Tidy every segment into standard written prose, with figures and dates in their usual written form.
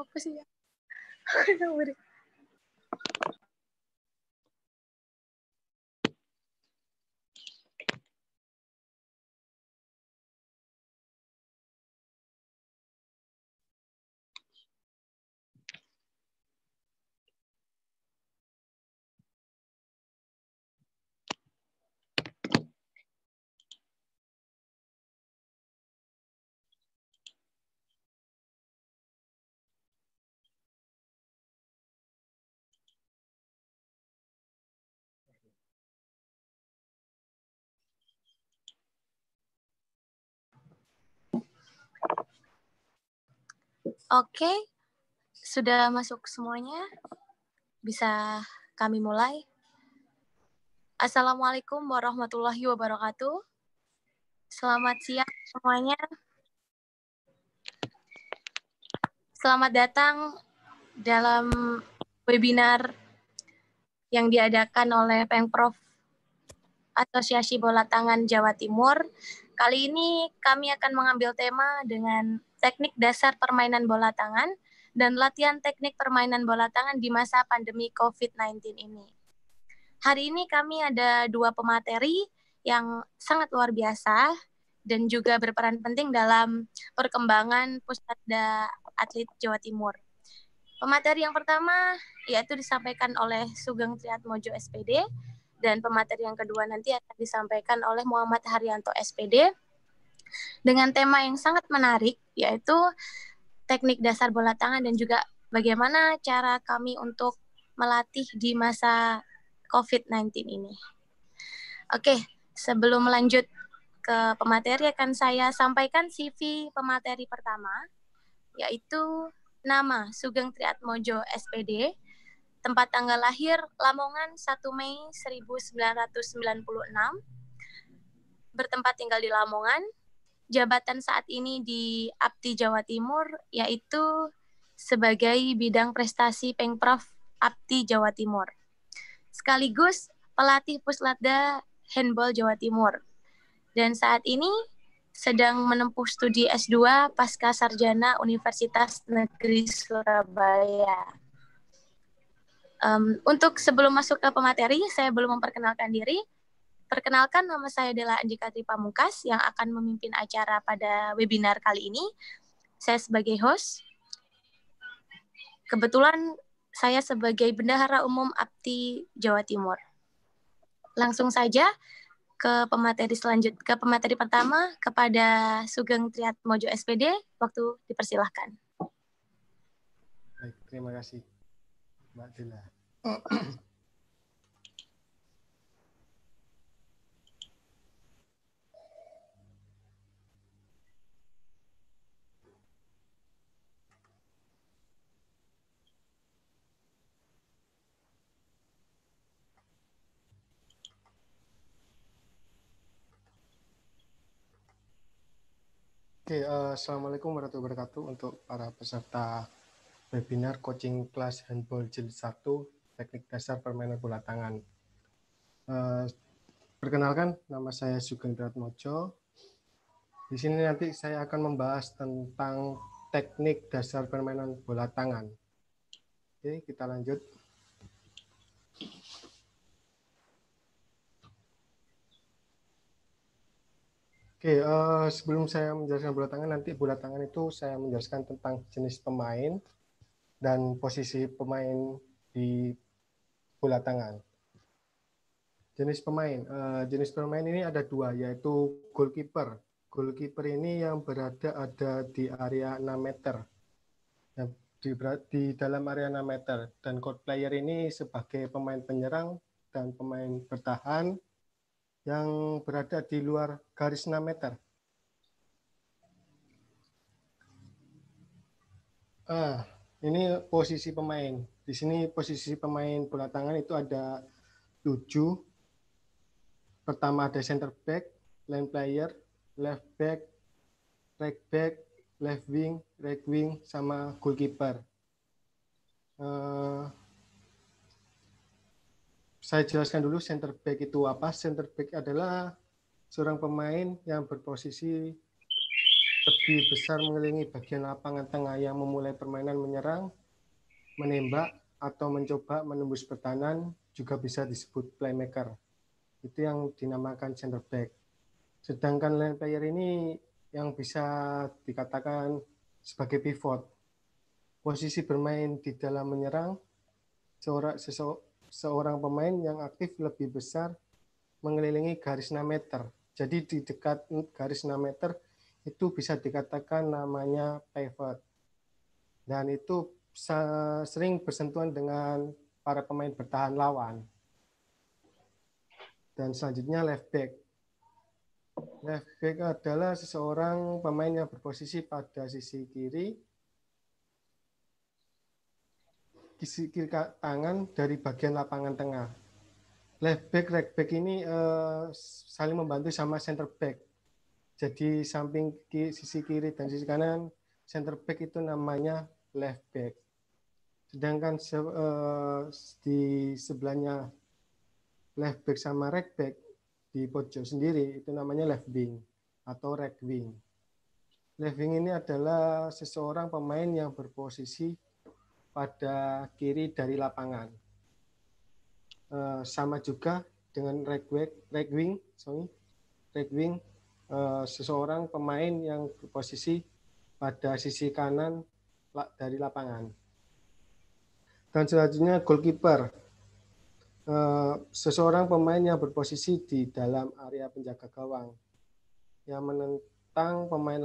apa sih ya? Oke, sudah masuk semuanya. Bisa kami mulai. Assalamualaikum warahmatullahi wabarakatuh. Selamat siang semuanya. Selamat datang dalam webinar yang diadakan oleh Pemprov Asosiasi Bola Tangan Jawa Timur. Kali ini kami akan mengambil tema dengan teknik dasar permainan bola tangan dan latihan teknik permainan bola tangan di masa pandemi COVID-19 ini. Hari ini kami ada 2 pemateri yang sangat luar biasa dan juga berperan penting dalam perkembangan Pusatda Atlet Jawa Timur. Pemateri yang pertama yaitu disampaikan oleh Sugeng Triatmojo SPD, dan pemateri yang kedua nanti akan disampaikan oleh Muhammad Haryanto SPD dengan tema yang sangat menarik, yaitu teknik dasar bola tangan dan juga bagaimana cara kami untuk melatih di masa COVID-19 ini. Oke, sebelum lanjut ke pemateri akan saya sampaikan CV pemateri pertama, yaitu nama Sugeng Triatmojo SPD, tempat tanggal lahir Lamongan 1 Mei 1996, bertempat tinggal di Lamongan, jabatan saat ini di APTI Jawa Timur yaitu sebagai bidang prestasi Pemprov APTI Jawa Timur. Sekaligus pelatih Puslatda Handball Jawa Timur. Dan saat ini sedang menempuh studi S2 Pasca Sarjana Universitas Negeri Surabaya. Untuk sebelum masuk ke pemateri, saya belum memperkenalkan diri. Perkenalkan, nama saya adalah Anjika Tri Pamungkas yang akan memimpin acara pada webinar kali ini. Saya sebagai host. Kebetulan saya sebagai Bendahara Umum APTI Jawa Timur. Langsung saja ke pemateri pertama kepada Sugeng Triatmojo SPD. Waktu dipersilahkan. Baik, terima kasih Mbak Dila. Oke, Assalamualaikum warahmatullahi wabarakatuh untuk para peserta webinar coaching kelas handball jilid 1 teknik dasar permainan bola tangan. Perkenalkan, nama saya Sugeng Triatmojo. Di sini nanti saya akan membahas tentang teknik dasar permainan bola tangan. Oke, kita lanjut. Oke, sebelum saya menjelaskan bola tangan, nanti bola tangan itu saya menjelaskan tentang jenis pemain dan posisi pemain di bola tangan. Jenis pemain ini ada 2, yaitu goalkeeper. Goalkeeper ini yang ada di area 6 meter. Di dalam area 6 meter. Dan court player ini sebagai pemain penyerang dan pemain bertahan yang berada di luar garis 6 meter. Ini posisi pemain. Di sini posisi pemain bola tangan itu ada 7. Pertama ada center back, line player, left back, right back, left wing, right wing, sama goalkeeper. Saya jelaskan dulu center back itu apa. Center back adalah seorang pemain yang berposisi lebih besar mengelilingi bagian lapangan tengah yang memulai permainan menyerang, menembak, atau mencoba menembus pertahanan juga bisa disebut playmaker. Itu yang dinamakan center back. Sedangkan lane player ini yang bisa dikatakan sebagai pivot. Posisi bermain di dalam menyerang, seorang pemain yang aktif lebih besar mengelilingi garis 6 meter. Jadi di dekat garis 6 meter itu bisa dikatakan namanya pivot. Dan itu sering bersentuhan dengan para pemain bertahan lawan. Dan selanjutnya left back. Left back adalah seseorang pemain yang berposisi pada sisi kiri tangan dari bagian lapangan tengah. Left back, right back ini saling membantu sama center back. Jadi samping sisi kiri dan sisi kanan, center back itu namanya left back. Sedangkan di sebelahnya left back sama right back di pojok sendiri itu namanya left wing atau right wing. Left wing ini adalah seseorang pemain yang berposisi pada kiri dari lapangan. Sama juga dengan right wing, seseorang pemain yang berposisi pada sisi kanan dari lapangan. Dan selanjutnya goalkeeper, seseorang pemain yang berposisi di dalam area penjaga gawang yang menentang pemain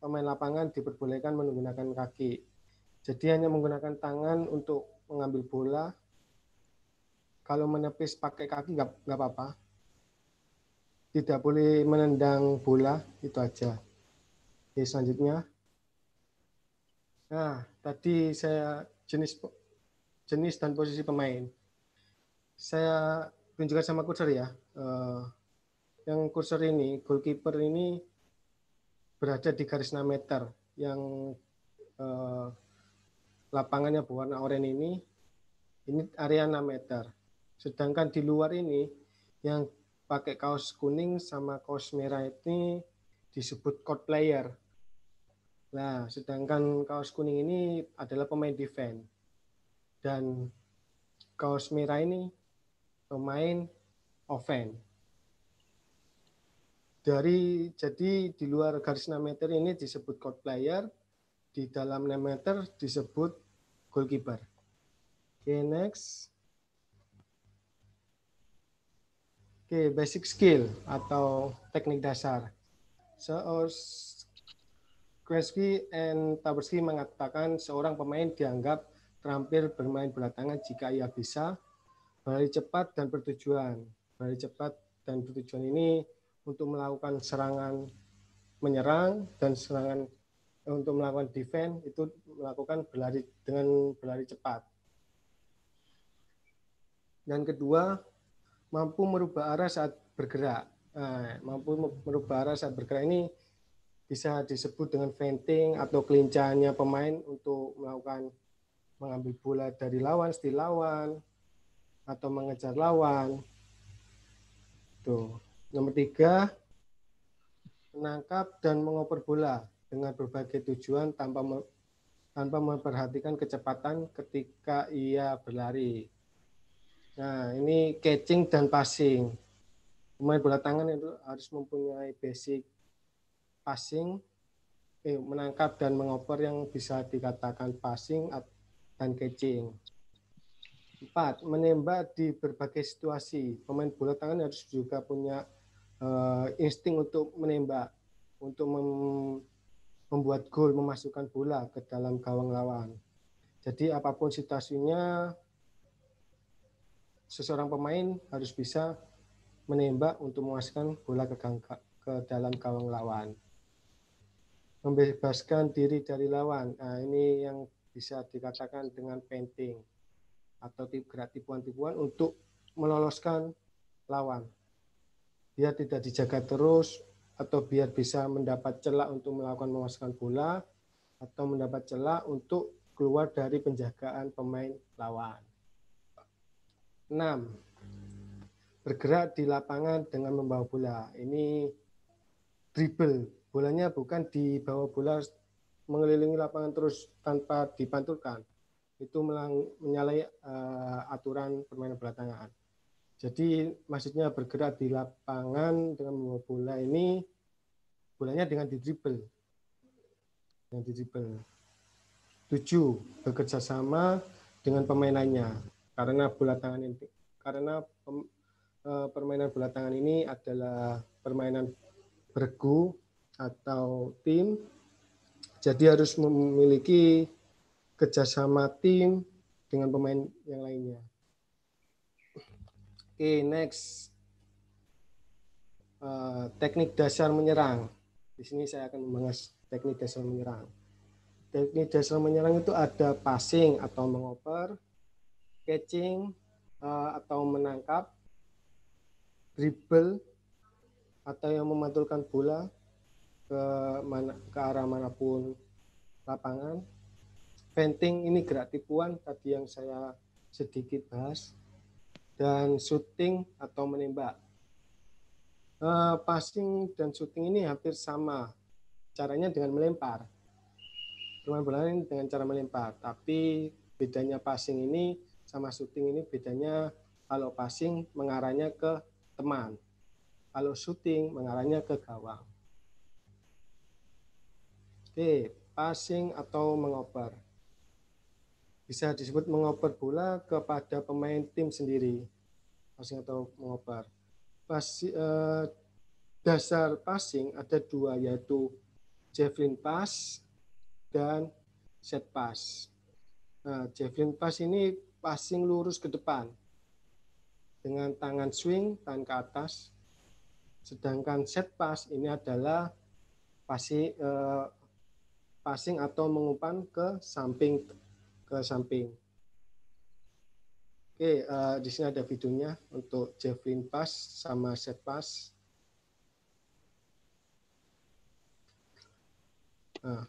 lapangan diperbolehkan menggunakan kaki. Jadi hanya menggunakan tangan untuk mengambil bola. Kalau menepis pakai kaki nggak apa-apa. Tidak boleh menendang bola, itu aja. Oke, selanjutnya. Nah, tadi saya jenis dan posisi pemain. Saya tunjukkan sama kursor ya. Yang kursor ini, goalkeeper ini berada di garis 6 meter. Yang lapangannya berwarna oranye ini area 6 meter. Sedangkan di luar ini, yang pakai kaos kuning sama kaos merah ini disebut court player. Nah, sedangkan kaos kuning ini adalah pemain defense. Dan kaos merah ini pemain offense. Jadi di luar garis 6 meter ini disebut court player, di dalam 6 meter disebut goalkeeper. Oke, next. Oke, basic skill atau teknik dasar. Gretzky and Taberski mengatakan seorang pemain dianggap terampil bermain bola tangan jika ia bisa berlari cepat dan bertujuan. Berlari cepat dan bertujuan ini untuk melakukan serangan menyerang dan serangan untuk melakukan defense itu melakukan berlari cepat. Dan kedua, mampu merubah arah saat bergerak. Nah, mampu merubah arah saat bergerak ini bisa disebut dengan feinting atau kelincahannya pemain untuk mengambil bola dari lawan, steal lawan, atau mengejar lawan. Tuh. Nomor 3, menangkap dan mengoper bola dengan berbagai tujuan tanpa memperhatikan kecepatan ketika ia berlari. Nah, ini catching dan passing. Pemain bola tangan itu harus mempunyai basic passing, menangkap dan mengoper yang bisa dikatakan passing dan catching. 4, menembak di berbagai situasi. Pemain bola tangan harus juga punya insting untuk menembak, untuk membuat gol, memasukkan bola ke dalam gawang lawan. Jadi apapun situasinya, seseorang pemain harus bisa menembak untuk memasukkan bola ke dalam gawang lawan. Membebaskan diri dari lawan. Nah, ini yang bisa dikatakan dengan painting atau gerak tipuan-tipuan untuk meloloskan lawan. Biar tidak dijaga terus atau biar bisa mendapat celah untuk memasukkan bola atau mendapat celah untuk keluar dari penjagaan pemain lawan. 6. Bergerak di lapangan dengan membawa bola. Ini dribble bolanya bukan dibawa bola mengelilingi lapangan terus tanpa dipantulkan. Itu menyalahi aturan permainan bola tangan. Jadi maksudnya bergerak di lapangan dengan membawa bola ini, bolanya dengan didribble. Dengan didribble. 7. Bekerja sama dengan pemain lainnya. Karena bola tangan ini, permainan bola tangan ini adalah permainan bergu atau tim, jadi harus memiliki kerjasama tim dengan pemain yang lainnya. Oke, next. Teknik dasar menyerang. Di sini saya akan membahas teknik dasar menyerang. Teknik dasar menyerang itu ada passing atau mengoper, catching atau menangkap, dribble atau yang memantulkan bola ke arah manapun lapangan. Feinting ini gerak tipuan tadi yang saya sedikit bahas, dan shooting atau menembak. Passing dan shooting ini hampir sama, caranya dengan melempar. Permainan bola ini dengan cara melempar, tapi bedanya passing ini sama shooting ini bedanya, kalau passing mengarahnya ke teman, kalau shooting mengarahnya ke gawang. Oke, passing atau mengoper. Bisa disebut mengoper bola kepada pemain tim sendiri. Passing atau mengoper. Dasar passing ada 2, yaitu javelin pass dan set pass. Nah, javelin pass ini passing lurus ke depan dengan tangan swing, tangan ke atas. Sedangkan set pass ini adalah passing atau mengumpan ke samping. Oke, di sini ada videonya untuk javelin pass sama set pass. Nah.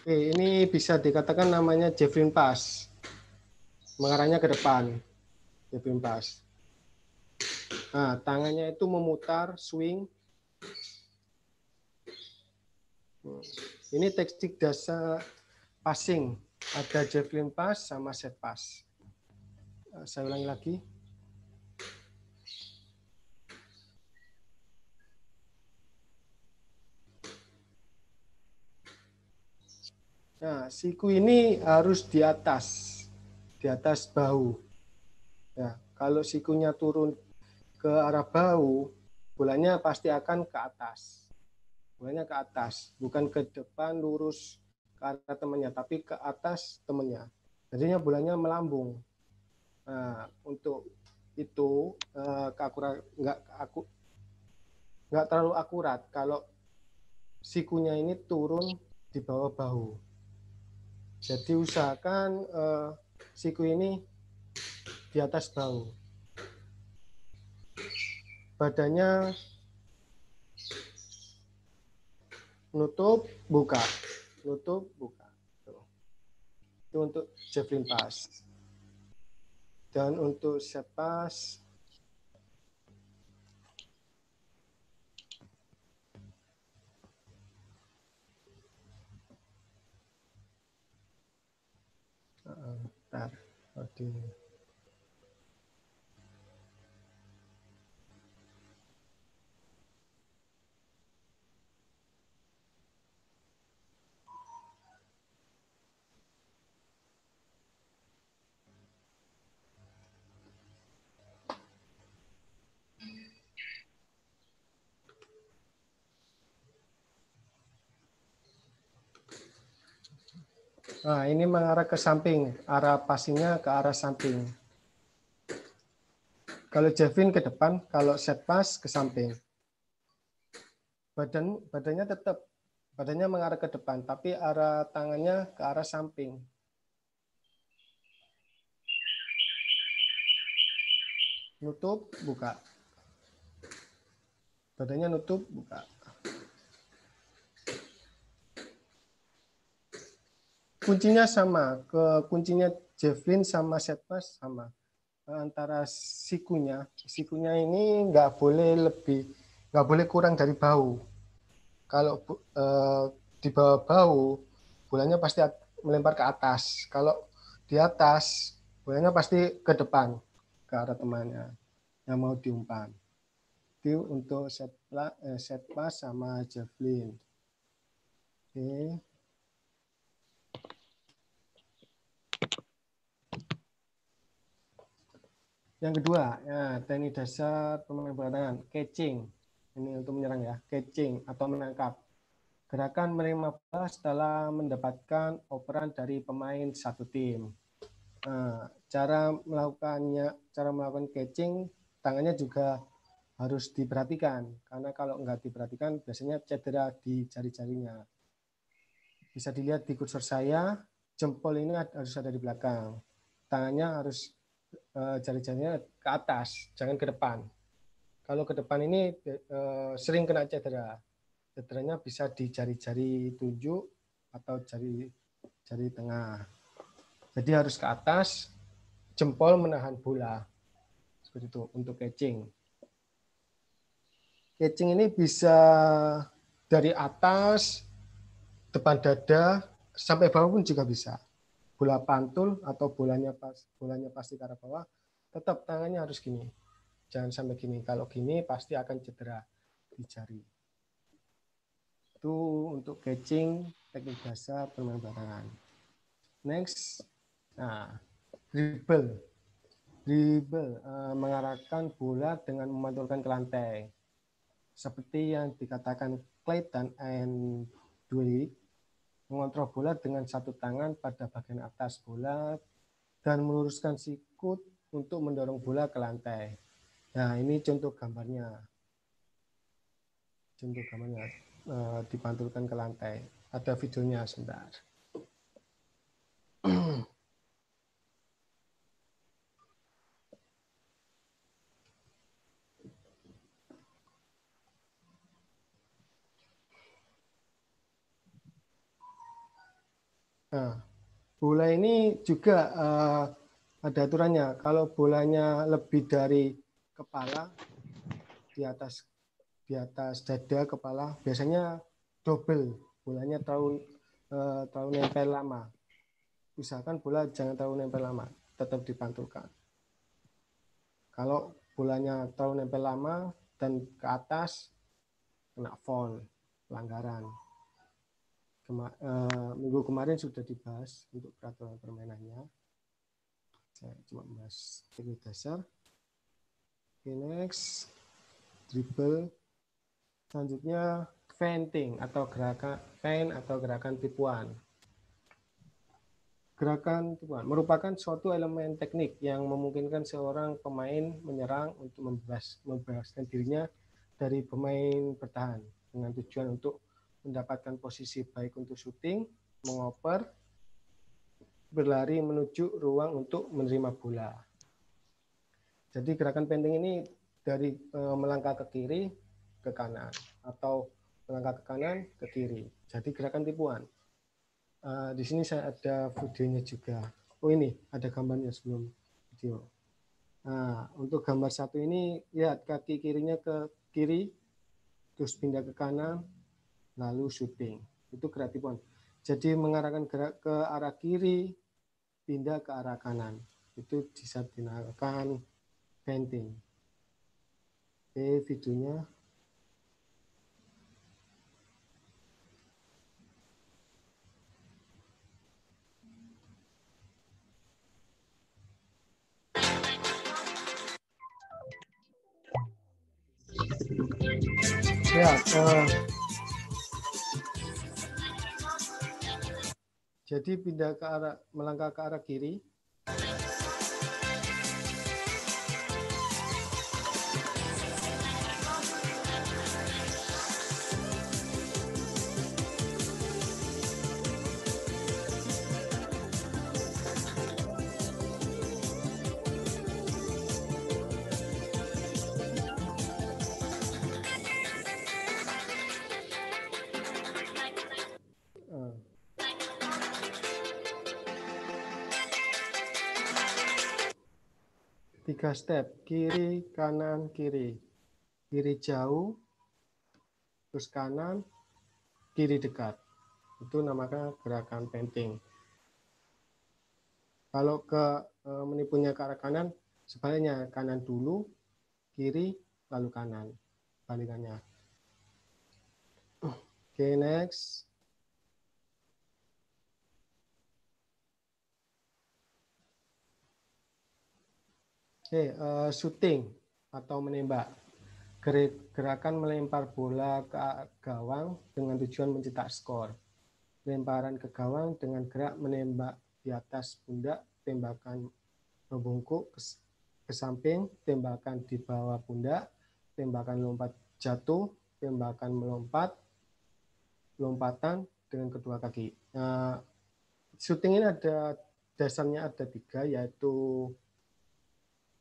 Oke, ini bisa dikatakan namanya javelin pass. Mengarahnya ke depan. Javelin pass. Nah, tangannya itu memutar, swing. Ini teknik dasar passing. Ada javelin pass sama set pass. Saya ulangi lagi. Nah, siku ini harus di atas bahu. Ya, kalau sikunya turun ke arah bahu, bolanya pasti akan ke atas. Bolanya ke atas, bukan ke depan lurus ke arah temannya, tapi ke atas temannya. Jadinya bolanya melambung. Nah, untuk itu nggak terlalu akurat kalau sikunya ini turun di bawah bahu. Jadi usahakan siku ini di atas bahu. Badannya nutup, buka. Nutup, buka. Itu untuk javelin pass. Dan untuk set pass, bentar. Nah, ini mengarah ke samping, arah passingnya ke arah samping. Kalau javelin ke depan, kalau set pass ke samping. Badannya mengarah ke depan, tapi arah tangannya ke arah samping. Nutup, buka. Badannya nutup, buka. kuncinya sama, kuncinya javelin sama set pass sama. Antara sikunya ini nggak boleh kurang dari bahu. Kalau di bawah bahu, bolanya pasti melempar ke atas. Kalau di atas, bolanya pasti ke depan, ke arah temannya yang mau diumpan. Itu untuk set pass sama javelin. Oke. Yang kedua, ya, teknik dasar pemain bola tangan, catching. Ini untuk menyerang ya, catching atau menangkap. Gerakan menerima bola setelah mendapatkan operan dari pemain satu tim. Nah, cara melakukan catching, tangannya juga harus diperhatikan. Karena kalau nggak diperhatikan, biasanya cedera di jari-jarinya. Bisa dilihat di kursor saya, jempol ini harus ada di belakang. Tangannya harus jari-jarinya ke atas, jangan ke depan. Kalau ke depan ini sering kena cedera. Cederanya bisa di jari-jari tunjuk atau jari tengah. Jadi harus ke atas, jempol menahan bola. Seperti itu untuk catching. Catching ini bisa dari atas, depan dada, sampai bawah pun juga bisa. Bola pantul atau bolanya pasti ke arah bawah, tetap tangannya harus gini. Jangan sampai gini. Kalau gini pasti akan cedera di jari. Itu untuk catching, teknik dasar permainan tangan. Next, nah, dribble. Dribble mengarahkan bola dengan memantulkan ke lantai. Seperti yang dikatakan Clayton and Dweck, mengontrol bola dengan satu tangan pada bagian atas bola dan meluruskan sikut untuk mendorong bola ke lantai. Nah, ini contoh gambarnya. Dipantulkan ke lantai. Ada videonya sebentar. Nah, bola ini juga ada aturannya. Kalau bolanya lebih dari kepala, di atas dada kepala, biasanya double. Bolanya terlalu nempel lama. Usahakan bola jangan terlalu nempel lama, tetap dipantulkan. Kalau bolanya terlalu nempel lama dan ke atas, kena foul, pelanggaran. Minggu kemarin sudah dibahas untuk peraturan permainannya. Saya cuma bahas teknik dasar. Okay, next, dribble. Selanjutnya feinting atau gerakan tipuan. Gerakan tipuan merupakan suatu elemen teknik yang memungkinkan seorang pemain menyerang untuk membebaskan dirinya dari pemain bertahan dengan tujuan untuk mendapatkan posisi baik untuk syuting, mengoper, berlari menuju ruang untuk menerima bola. Jadi gerakan feinting ini dari melangkah ke kiri ke kanan atau melangkah ke kanan ke kiri. Jadi gerakan tipuan. Di sini saya ada videonya juga. Oh, ini ada gambarnya sebelum video. Nah, untuk gambar satu ini lihat kaki kirinya ke kiri, terus pindah ke kanan, lalu syuting. Itu gerak tipuan. Jadi mengarahkan gerak ke arah kiri, pindah ke arah kanan. Itu bisa dinamakan feinting. Oke, videonya. Ya, jadi pindah ke arah, melangkah ke arah kiri. 3 step, kiri, kanan, kiri. Kiri jauh, terus kanan, kiri dekat. Itu namanya gerakan penting. Kalau menipunya ke arah kanan, sebaliknya kanan dulu, kiri, lalu kanan. Balikannya. Oke, next. Oke, shooting atau menembak. Gerakan melempar bola ke gawang dengan tujuan mencetak skor. Lemparan ke gawang dengan gerak menembak di atas pundak, tembakan membungkuk ke samping, tembakan di bawah pundak, tembakan lompat jatuh, tembakan melompat, lompatan dengan kedua kaki. Nah, shooting ini ada dasarnya ada 3, yaitu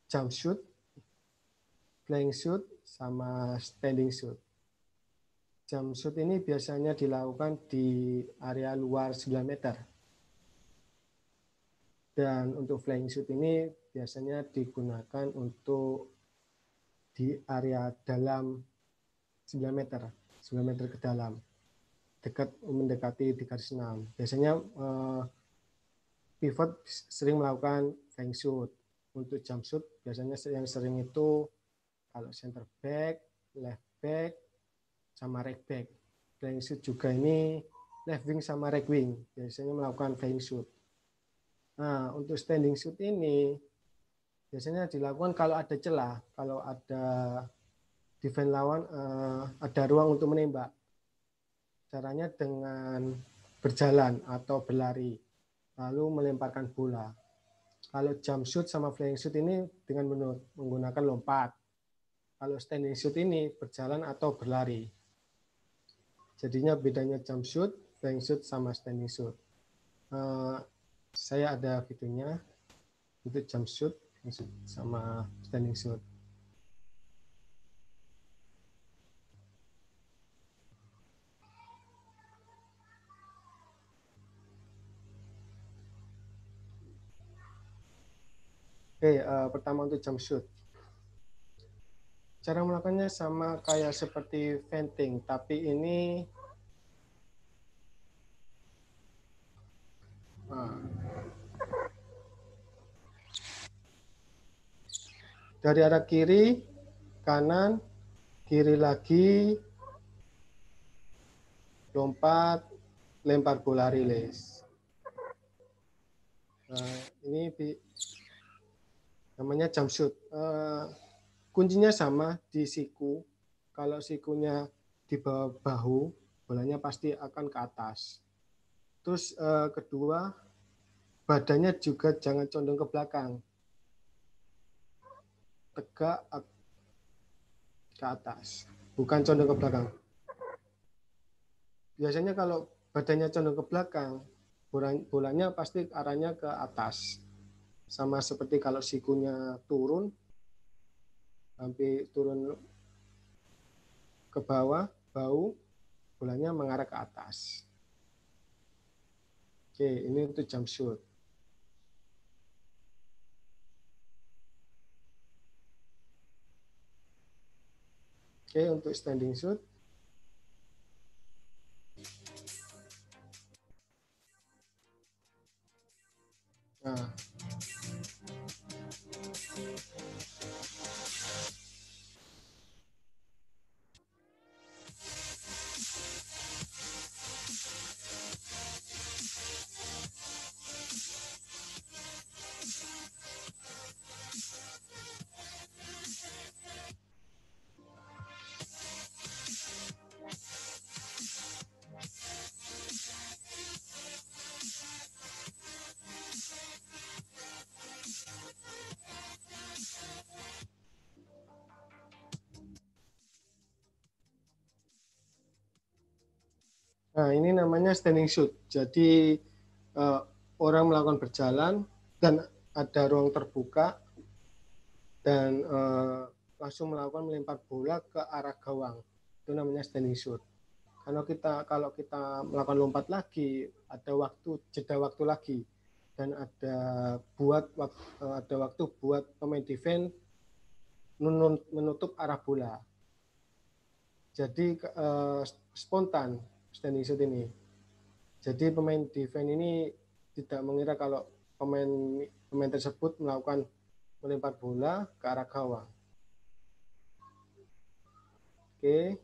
jump shoot, flying shoot, sama standing shoot. Jump shoot ini biasanya dilakukan di area luar 9 meter. Dan untuk flying shoot ini biasanya digunakan untuk di area dalam 9 meter, 9 meter ke dalam, dekat mendekati di garis 6. Biasanya pivot sering melakukan flying shoot. Untuk jump shoot biasanya yang sering itu kalau center back, left back, sama right back. Flying shoot juga ini left wing sama right wing biasanya melakukan flying shoot. Nah, untuk standing shoot ini biasanya dilakukan kalau ada celah, kalau ada defense lawan ada ruang untuk menembak. Caranya dengan berjalan atau berlari, lalu melemparkan bola. Kalau jump shoot sama flying shoot ini dengan menggunakan lompat. Kalau standing shoot ini berjalan atau berlari. Jadinya bedanya jump shoot, flying shoot, sama standing shoot. Saya ada videonya untuk jump shoot sama standing shoot. Oke, pertama untuk jump shoot. Cara melakukannya sama kayak seperti venting, tapi ini dari arah kiri, kanan, kiri lagi, lompat, lempar bola rilis. Ini namanya jump shoot. Kuncinya sama di siku. Kalau sikunya di bawah bahu, bolanya pasti akan ke atas. Terus kedua, badannya juga jangan condong ke belakang. Tegak ke atas, bukan condong ke belakang. Biasanya kalau badannya condong ke belakang, bolanya pasti arahnya ke atas. Sama seperti kalau sikunya turun, sampai turun ke bawah, bahu, bolanya mengarah ke atas. Oke, ini untuk jump shoot. Oke, untuk standing shoot. Nah, Nah, ini namanya standing shoot. Jadi orang melakukan berjalan dan ada ruang terbuka dan langsung melakukan melempar bola ke arah gawang. Itu namanya standing shoot. Kalau kita melakukan lompat lagi, ada jeda waktu lagi. dan ada waktu buat pemain defense menutup arah bola. Jadi spontan standing shoot ini. Jadi pemain defense ini tidak mengira kalau pemain tersebut melakukan melempar bola ke arah gawang. Oke.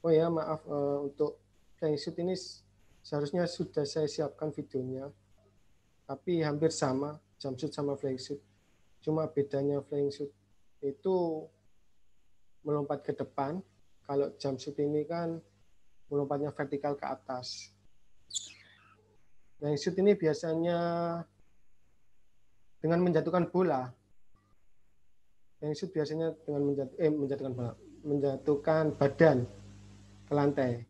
Oh ya, maaf, untuk flying shoot ini seharusnya sudah saya siapkan videonya. Tapi hampir sama, jump shoot sama flying shoot. Cuma bedanya flying shoot itu melompat ke depan. Kalau jump shoot ini kan melompatnya vertikal ke atas. Flying shoot ini biasanya dengan menjatuhkan bola. Flying shoot biasanya dengan menjatuhkan badan ke lantai,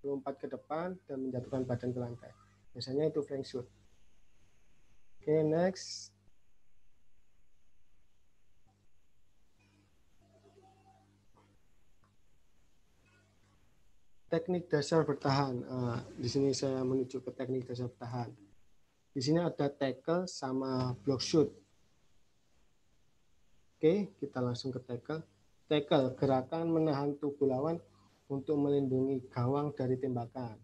lompat ke depan dan menjatuhkan badan ke lantai. Biasanya itu flying shoot. Oke, next. Teknik dasar bertahan. Di sini saya menuju ke teknik dasar bertahan. Di sini ada tackle sama block shoot. Oke, kita langsung ke tackle. Tackle, gerakan menahan tubuh lawan untuk melindungi gawang dari tembakan.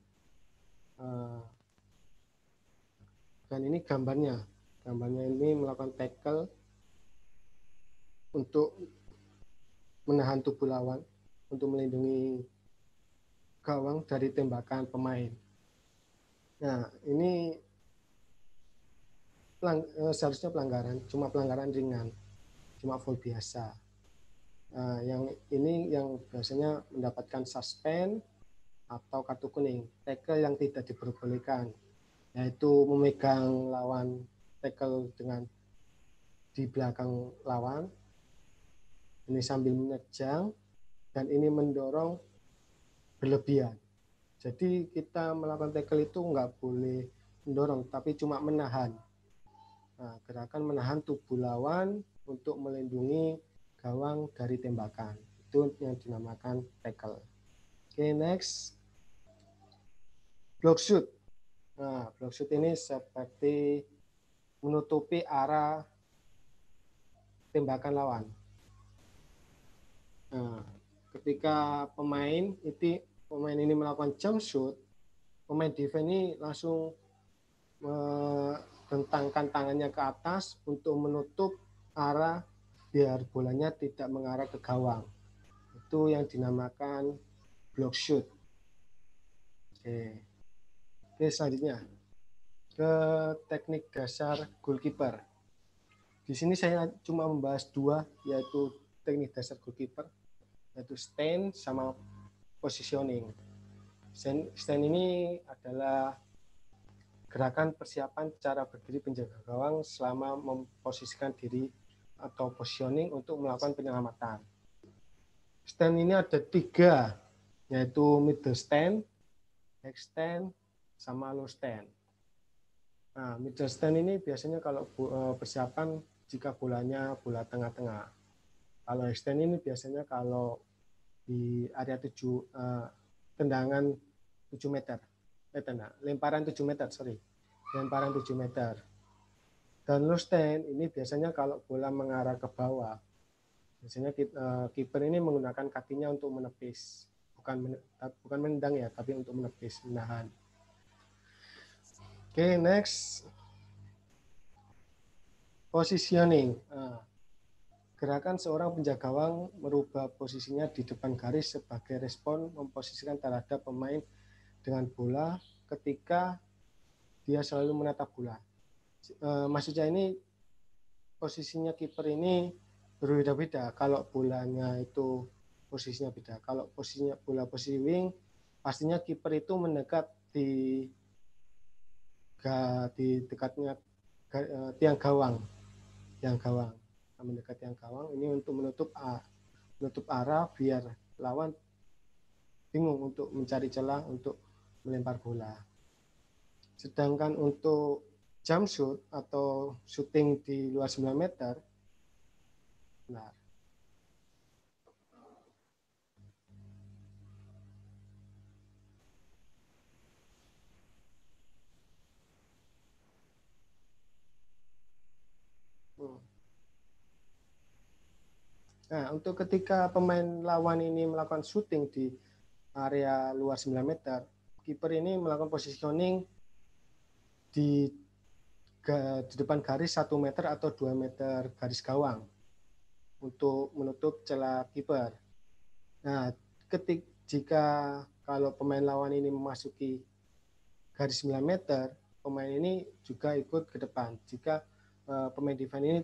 Dan ini gambarnya. Gambarnya ini melakukan tackle untuk menahan tubuh lawan untuk melindungi gawang dari tembakan pemain. Nah, ini seharusnya pelanggaran, cuma pelanggaran ringan, cuma foul biasa. Yang ini yang biasanya mendapatkan suspend atau kartu kuning. Tackle yang tidak diperbolehkan, yaitu memegang lawan, tackle dengan di belakang lawan, ini sambil menerjang, dan ini mendorong berlebihan. Jadi kita melakukan tackle itu nggak boleh mendorong, tapi cuma menahan. Nah, gerakan menahan tubuh lawan untuk melindungi gawang dari tembakan. Itu yang dinamakan tackle. Oke, next. Block shoot. Nah, block shoot ini seperti menutupi arah tembakan lawan. Nah, ketika pemain ini melakukan jump shoot, pemain defense ini langsung mententangkan tangannya ke atas untuk menutup arah biar bolanya tidak mengarah ke gawang. Itu yang dinamakan block shoot. Oke, selanjutnya ke teknik dasar goalkeeper. Di sini saya cuma membahas dua, yaitu teknik dasar goalkeeper, yaitu stand sama positioning. Stand ini adalah gerakan persiapan cara berdiri penjaga gawang selama memposisikan diri atau positioning untuk melakukan penyelamatan. Stand ini ada 3, yaitu middle stand, back stand, sama low stand. Nah, middle stand ini biasanya kalau persiapan jika bolanya bola tengah-tengah. Kalau extend ini biasanya kalau di area tendangan 7 meter. Lemparan 7 meter, lemparan 7 meter. Dan low stand ini biasanya kalau bola mengarah ke bawah. Biasanya kiper ini menggunakan kakinya untuk menepis. Bukan menendang ya, tapi untuk menepis, menahan. Oke, next. Positioning. Gerakan seorang penjaga gawang merubah posisinya di depan garis sebagai respon memposisikan terhadap pemain dengan bola ketika dia selalu menatap bola. Maksudnya ini posisinya kiper ini berbeda-beda. Kalau bolanya itu posisinya beda. Kalau posisinya bola posisi wing, pastinya kiper itu mendekat di dekatnya tiang gawang. Mendekat tiang gawang ini untuk menutup arah biar lawan bingung untuk mencari celah untuk melempar bola. Sedangkan untuk jump shoot atau shooting di luar 9 meter, benar. Nah, untuk ketika pemain lawan ini melakukan shooting di area luar 9 meter, kiper ini melakukan positioning di depan garis 1 meter atau 2 meter garis gawang untuk menutup celah kiper. Nah, jika kalau pemain lawan ini memasuki garis 9 meter, pemain ini juga ikut ke depan. Jika pemain defense ini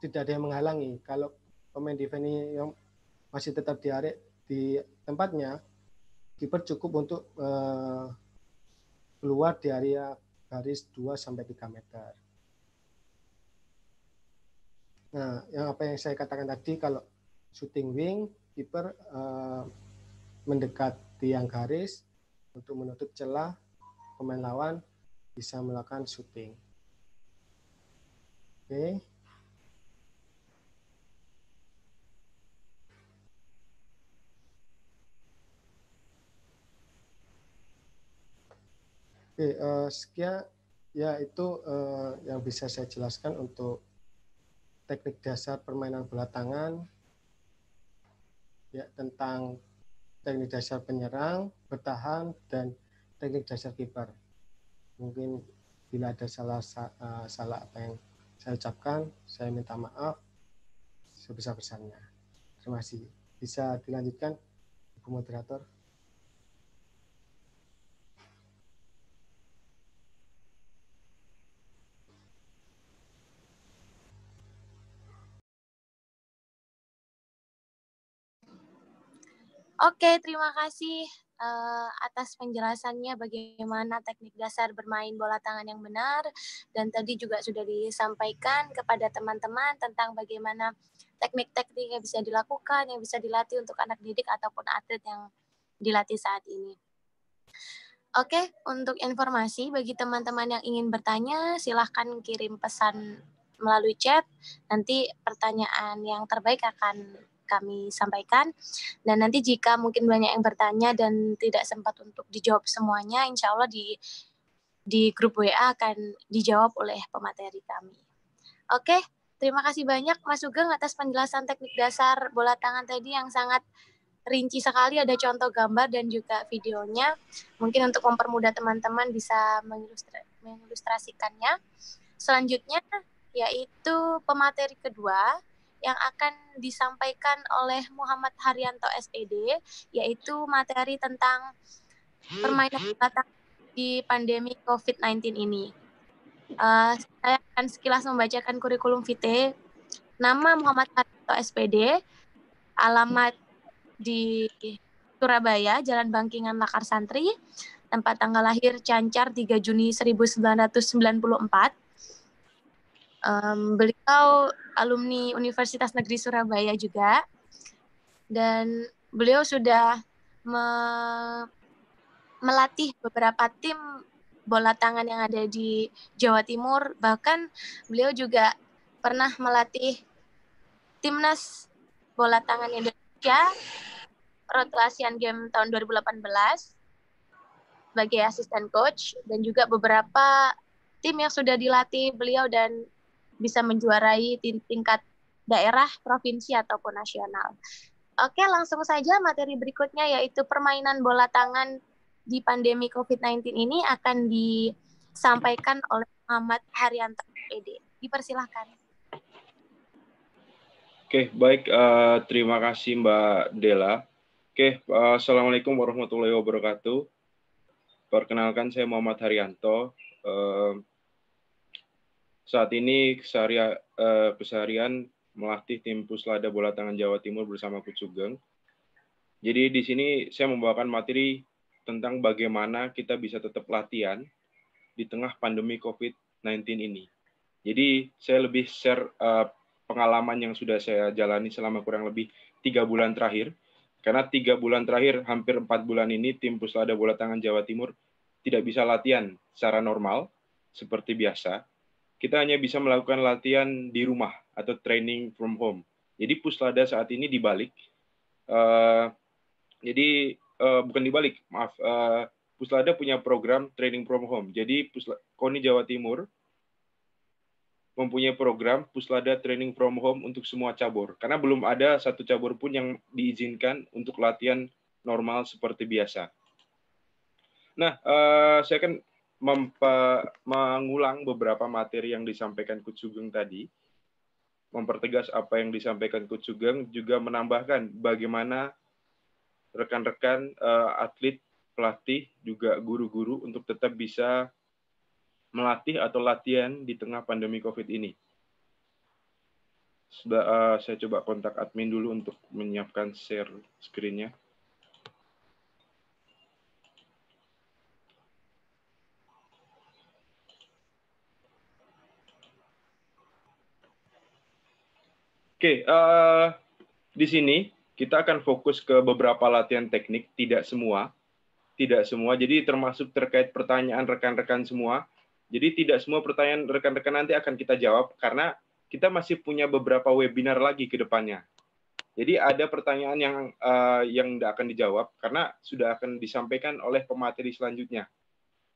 tidak ada yang menghalangi, kalau pemain defense ini yang masih tetap di tempatnya, kiper cukup untuk keluar di area garis 2-3 meter. Nah, apa yang saya katakan tadi, kalau shooting wing, kiper mendekat tiang garis untuk menutup celah, pemain lawan bisa melakukan shooting. Oke. Oke, sekian ya itu yang bisa saya jelaskan untuk teknik dasar permainan bola tangan, ya, tentang teknik dasar penyerang, bertahan, dan teknik dasar kiper. Mungkin bila ada salah apa yang saya ucapkan, saya minta maaf sebesar-besarnya. Terima kasih. Bisa dilanjutkan, Ibu Moderator? Oke, terima kasih atas penjelasannya bagaimana teknik dasar bermain bola tangan yang benar, dan tadi juga sudah disampaikan kepada teman-teman tentang bagaimana teknik-teknik yang bisa dilakukan, yang bisa dilatih untuk anak didik ataupun atlet yang dilatih saat ini. Oke, untuk informasi bagi teman-teman yang ingin bertanya, silahkan kirim pesan melalui chat. Nanti pertanyaan yang terbaik akan kami sampaikan. Dan nanti jika mungkin banyak yang bertanya dan tidak sempat untuk dijawab semuanya, insya Allah di grup WA akan dijawab oleh pemateri kami. Oke, terima kasih banyak Mas Sugeng atas penjelasan teknik dasar bola tangan tadi yang sangat rinci sekali, ada contoh gambar dan juga videonya. Mungkin untuk mempermudah teman-teman bisa mengilustrasikannya. Selanjutnya yaitu pemateri kedua yang akan disampaikan oleh Muhammad Haryanto SPD, yaitu materi tentang permainan bola tangan di pandemi COVID-19 ini. Saya akan sekilas membacakan kurikulum vitae. Nama Muhammad Haryanto SPD, alamat di Surabaya, Jalan Bangkingan Lakar Santri, tempat tanggal lahir Cancar 3 Juni 1994. Beliau alumni Universitas Negeri Surabaya juga, dan beliau sudah melatih beberapa tim bola tangan yang ada di Jawa Timur, bahkan beliau juga pernah melatih timnas bola tangan Indonesia Road to Asian Games tahun 2018 sebagai asisten coach, dan juga beberapa tim yang sudah dilatih beliau dan bisa menjuarai tingkat daerah, provinsi, ataupun nasional. Oke, langsung saja materi berikutnya, yaitu permainan bola tangan di pandemi COVID-19 ini akan disampaikan oleh Muhammad Haryanto PD. Dipersilahkan. Oke, baik. Terima kasih Mbak Dela. Oke, Assalamualaikum warahmatullahi wabarakatuh. Perkenalkan, saya Muhammad Haryanto. Saat ini keseharian melatih tim Puslada Bola Tangan Jawa Timur bersama Coach Sugeng. Jadi di sini saya membawakan materi tentang bagaimana kita bisa tetap latihan di tengah pandemi COVID-19 ini. Jadi saya lebih share pengalaman yang sudah saya jalani selama kurang lebih 3 bulan terakhir. Karena 3 bulan terakhir, hampir 4 bulan ini, tim Puslada Bola Tangan Jawa Timur tidak bisa latihan secara normal, seperti biasa. Kita hanya bisa melakukan latihan di rumah atau training from home. Jadi Puslada saat ini dibalik. Bukan dibalik, maaf. Puslada punya program training from home. Jadi KONI Jawa Timur mempunyai program Puslada Training from Home untuk semua cabur. Karena belum ada satu cabur pun yang diizinkan untuk latihan normal seperti biasa. Nah, saya akan mengulang beberapa materi yang disampaikan Coach Sugeng tadi, mempertegas apa yang disampaikan Coach Sugeng, juga menambahkan bagaimana rekan-rekan atlet, pelatih, juga guru-guru untuk tetap bisa melatih atau latihan di tengah pandemi COVID ini. Saya coba kontak admin dulu untuk menyiapkan share screen-nya. Oke, di sini kita akan fokus ke beberapa latihan teknik, tidak semua. Jadi termasuk terkait pertanyaan rekan-rekan semua. Jadi tidak semua pertanyaan rekan-rekan nanti akan kita jawab karena kita masih punya beberapa webinar lagi ke depannya. Jadi ada pertanyaan yang tidak akan dijawab karena sudah akan disampaikan oleh pemateri selanjutnya.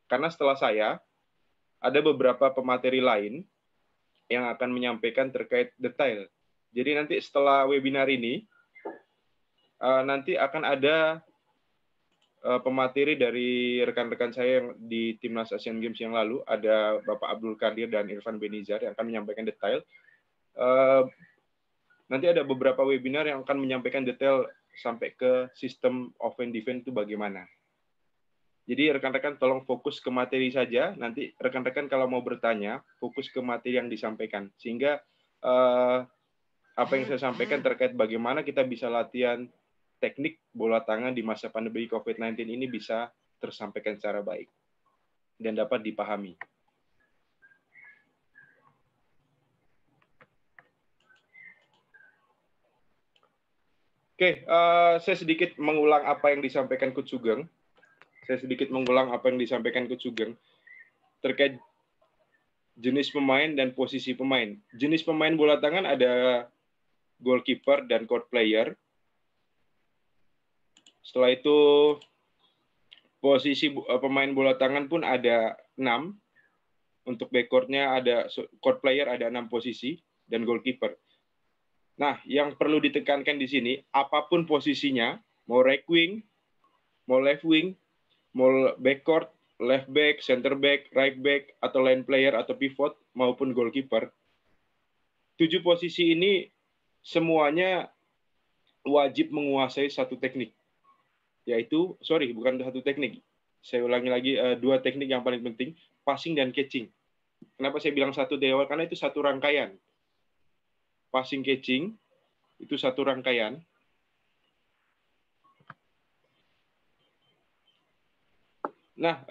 Karena setelah saya, ada beberapa pemateri lain yang akan menyampaikan terkait detail. Jadi nanti setelah webinar ini, nanti akan ada pemateri dari rekan-rekan saya yang di Timnas Asian Games yang lalu, ada Bapak Abdul Qadir dan Irfan Benizar yang akan menyampaikan detail. Nanti ada beberapa webinar yang akan menyampaikan detail sampai ke sistem offense defense itu bagaimana. Jadi rekan-rekan tolong fokus ke materi saja, nanti rekan-rekan kalau mau bertanya, fokus ke materi yang disampaikan. Sehingga apa yang saya sampaikan terkait bagaimana kita bisa latihan teknik bola tangan di masa pandemi COVID-19 ini bisa tersampaikan secara baik dan dapat dipahami. Oke, saya sedikit mengulang apa yang disampaikan Coach Sugeng. Terkait jenis pemain dan posisi pemain. Jenis pemain bola tangan ada goalkeeper dan court player. Setelah itu posisi pemain bola tangan pun ada 6. Untuk backcourt-nya ada court player ada 6 posisi dan goalkeeper. Nah, yang perlu ditekankan di sini, apapun posisinya, mau right wing, mau left wing, mau backcourt, left back, center back, right back, atau line player atau pivot maupun goalkeeper, 7 posisi ini semuanya wajib menguasai satu teknik. Yaitu, bukan satu teknik. Saya ulangi lagi, 2 teknik yang paling penting, passing dan catching. Kenapa saya bilang satu di awal? Karena itu satu rangkaian. Passing catching, itu satu rangkaian. Nah,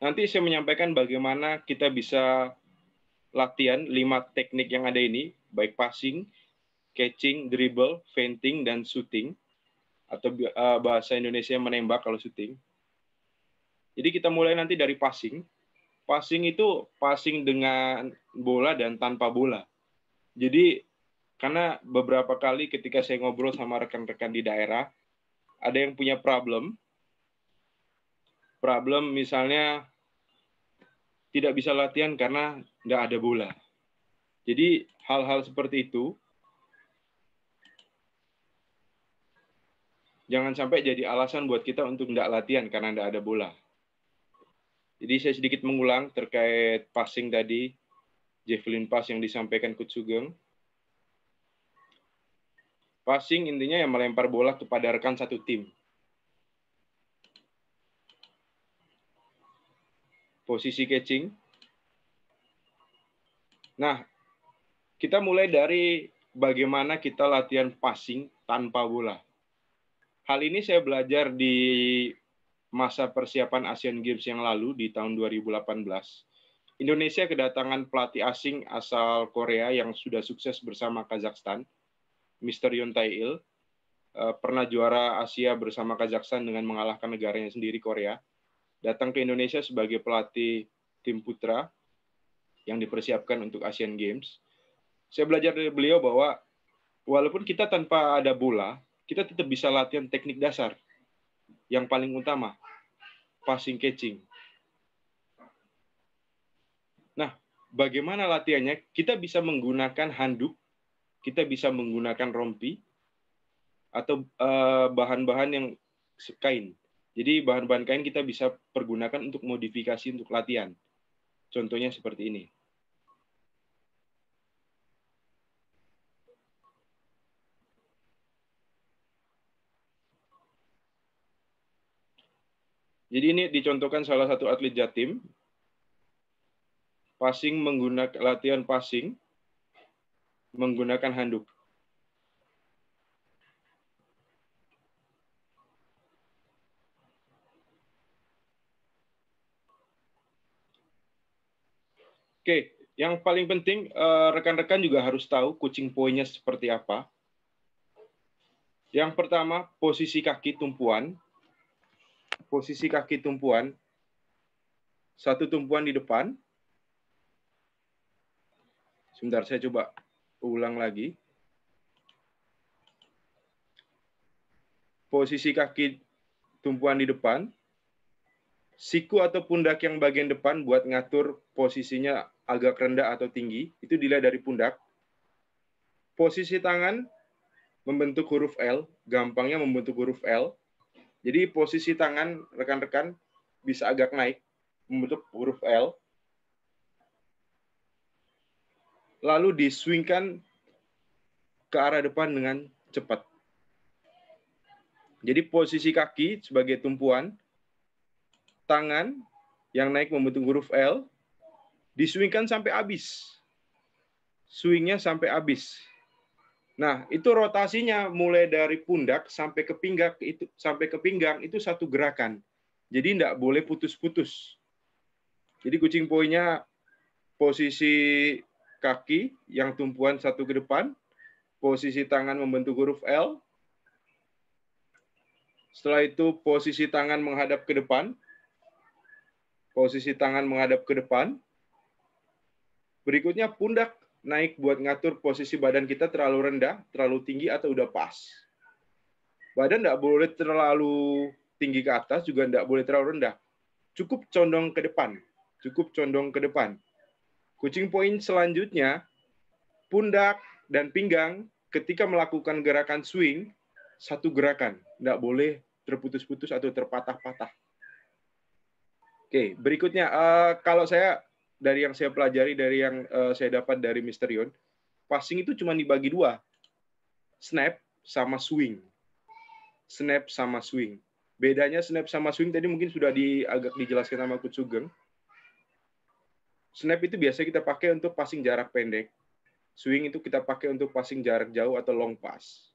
nanti saya menyampaikan bagaimana kita bisa latihan 5 teknik yang ada ini, baik passing, catching, dribble, feinting, dan shooting, atau bahasa Indonesia menembak kalau shooting. Jadi kita mulai nanti dari passing. Passing itu passing dengan bola dan tanpa bola. Jadi karena beberapa kali ketika saya ngobrol sama rekan-rekan di daerah, ada yang punya problem misalnya tidak bisa latihan karena nggak ada bola. Jadi hal-hal seperti itu jangan sampai jadi alasan buat kita untuk nggak latihan karena nggak ada bola. Jadi saya sedikit mengulang terkait passing tadi, javelin pass yang disampaikan Coach Sugeng. Passing intinya yang melempar bola kepada rekan satu tim. Posisi catching. Nah, kita mulai dari bagaimana kita latihan passing tanpa bola. Hal ini saya belajar di masa persiapan Asian Games yang lalu di tahun 2018. Indonesia kedatangan pelatih asing asal Korea yang sudah sukses bersama Kazakhstan, Mr. Yoon Tae-il, pernah juara Asia bersama Kazakhstan dengan mengalahkan negaranya sendiri, Korea. Datang ke Indonesia sebagai pelatih tim putra yang dipersiapkan untuk Asian Games. Saya belajar dari beliau bahwa walaupun kita tanpa ada bola, kita tetap bisa latihan teknik dasar. Yang paling utama, passing catching. Nah, bagaimana latihannya? Kita bisa menggunakan handuk, kita bisa menggunakan rompi, atau bahan-bahan yang kain. Jadi bahan-bahan kain kita bisa pergunakan untuk modifikasi untuk latihan. Contohnya seperti ini. Jadi ini dicontohkan salah satu atlet Jatim. Passing menggunakan latihan passing menggunakan handuk. Oke, yang paling penting rekan-rekan juga harus tahu coaching point-nya seperti apa. Yang pertama, posisi kaki tumpuan. Posisi kaki tumpuan, satu tumpuan di depan. Sebentar, saya coba ulang lagi. Posisi kaki tumpuan di depan. Siku atau pundak yang bagian depan buat ngatur posisinya agak rendah atau tinggi, itu dilihat dari pundak. Posisi tangan membentuk huruf L, gampangnya membentuk huruf L. Jadi posisi tangan rekan-rekan bisa agak naik, membentuk huruf L. Lalu diswingkan ke arah depan dengan cepat. Jadi posisi kaki sebagai tumpuan, tangan yang naik membentuk huruf L, diswingkan sampai habis. Swingnya sampai habis. Nah, itu rotasinya mulai dari pundak sampai ke pinggang itu satu gerakan. Jadi tidak boleh putus-putus. Jadi coaching point-nya posisi kaki yang tumpuan satu ke depan, posisi tangan membentuk huruf L. Setelah itu posisi tangan menghadap ke depan. Posisi tangan menghadap ke depan. Berikutnya pundak naik buat ngatur posisi badan kita terlalu rendah, terlalu tinggi, atau udah pas. Badan tidak boleh terlalu tinggi ke atas, juga tidak boleh terlalu rendah. Cukup condong ke depan. Cukup condong ke depan. Coaching point selanjutnya, pundak dan pinggang ketika melakukan gerakan swing, satu gerakan. Tidak boleh terputus-putus atau terpatah-patah. Oke, berikutnya, kalau saya dari yang saya pelajari, dari yang saya dapat dari Mr. Yon, passing itu cuma dibagi dua. Snap sama swing. Snap sama swing. Bedanya snap sama swing tadi mungkin sudah agak dijelaskan sama Coach Sugeng. Snap itu biasa kita pakai untuk passing jarak pendek. Swing itu kita pakai untuk passing jarak jauh atau long pass.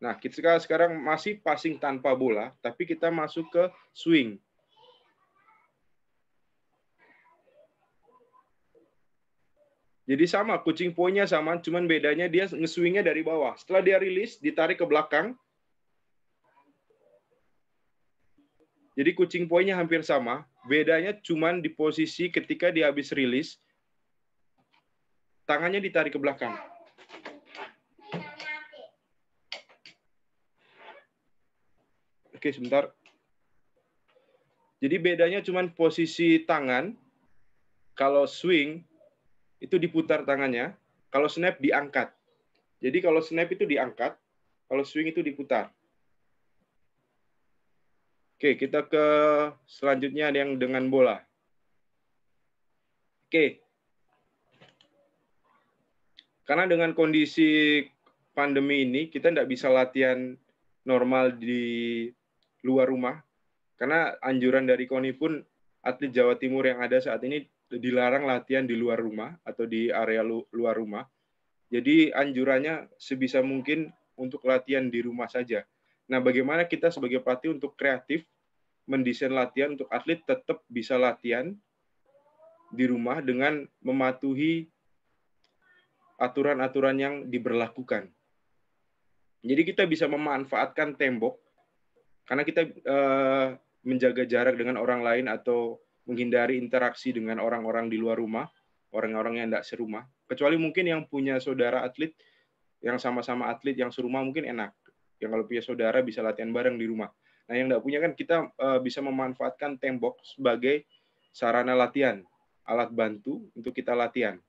Nah, kita sekarang masih passing tanpa bola, tapi kita masuk ke swing. Jadi sama, coaching point-nya sama, cuman bedanya dia nge-swing-nya dari bawah. Setelah dia rilis, ditarik ke belakang. Jadi coaching point-nya hampir sama, bedanya cuman di posisi ketika dia habis rilis, tangannya ditarik ke belakang. Oke, sebentar. Jadi bedanya cuma posisi tangan. Kalau swing, itu diputar tangannya. Kalau snap, diangkat. Jadi kalau snap itu diangkat. Kalau swing itu diputar. Oke, kita ke selanjutnya yang dengan bola. Oke. Karena dengan kondisi pandemi ini, kita tidak bisa latihan normal di luar rumah. Karena anjuran dari KONI pun atlet Jawa Timur yang ada saat ini dilarang latihan di luar rumah atau di area luar rumah. Jadi anjurannya sebisa mungkin untuk latihan di rumah saja. Nah, bagaimana kita sebagai pelatih untuk kreatif mendesain latihan untuk atlet tetap bisa latihan di rumah dengan mematuhi aturan-aturan yang diberlakukan. Jadi kita bisa memanfaatkan tembok karena kita menjaga jarak dengan orang lain atau menghindari interaksi dengan orang-orang di luar rumah, orang-orang yang tidak serumah. Kecuali mungkin yang punya saudara atlet, yang sama-sama atlet yang serumah mungkin enak. Yang kalau punya saudara bisa latihan bareng di rumah. Nah, yang nggak punya kan kita bisa memanfaatkan tembok sebagai sarana latihan, alat bantu untuk kita latihan.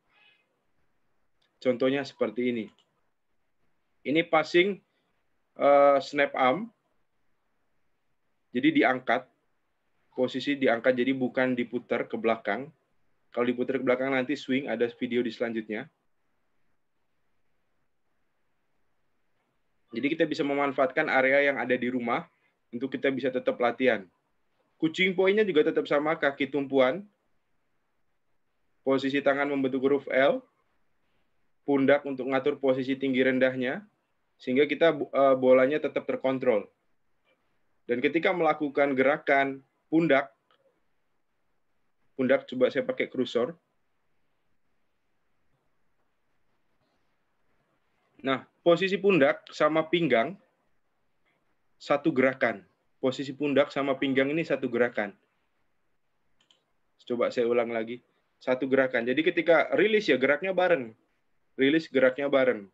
Contohnya seperti ini. Ini passing snap arm. Jadi diangkat, posisi diangkat, jadi bukan diputar ke belakang. Kalau diputar ke belakang nanti swing, ada video di selanjutnya. Jadi kita bisa memanfaatkan area yang ada di rumah untuk kita bisa tetap latihan. Kucing poinnya juga tetap sama, kaki tumpuan, posisi tangan membentuk huruf L, pundak untuk ngatur posisi tinggi rendahnya, sehingga kita bolanya tetap terkontrol. Dan ketika melakukan gerakan pundak coba saya pakai kursor. Nah, posisi pundak sama pinggang satu gerakan. Posisi pundak sama pinggang ini satu gerakan. Coba saya ulang lagi. Satu gerakan. Jadi ketika rilis ya geraknya bareng. Rilis geraknya bareng.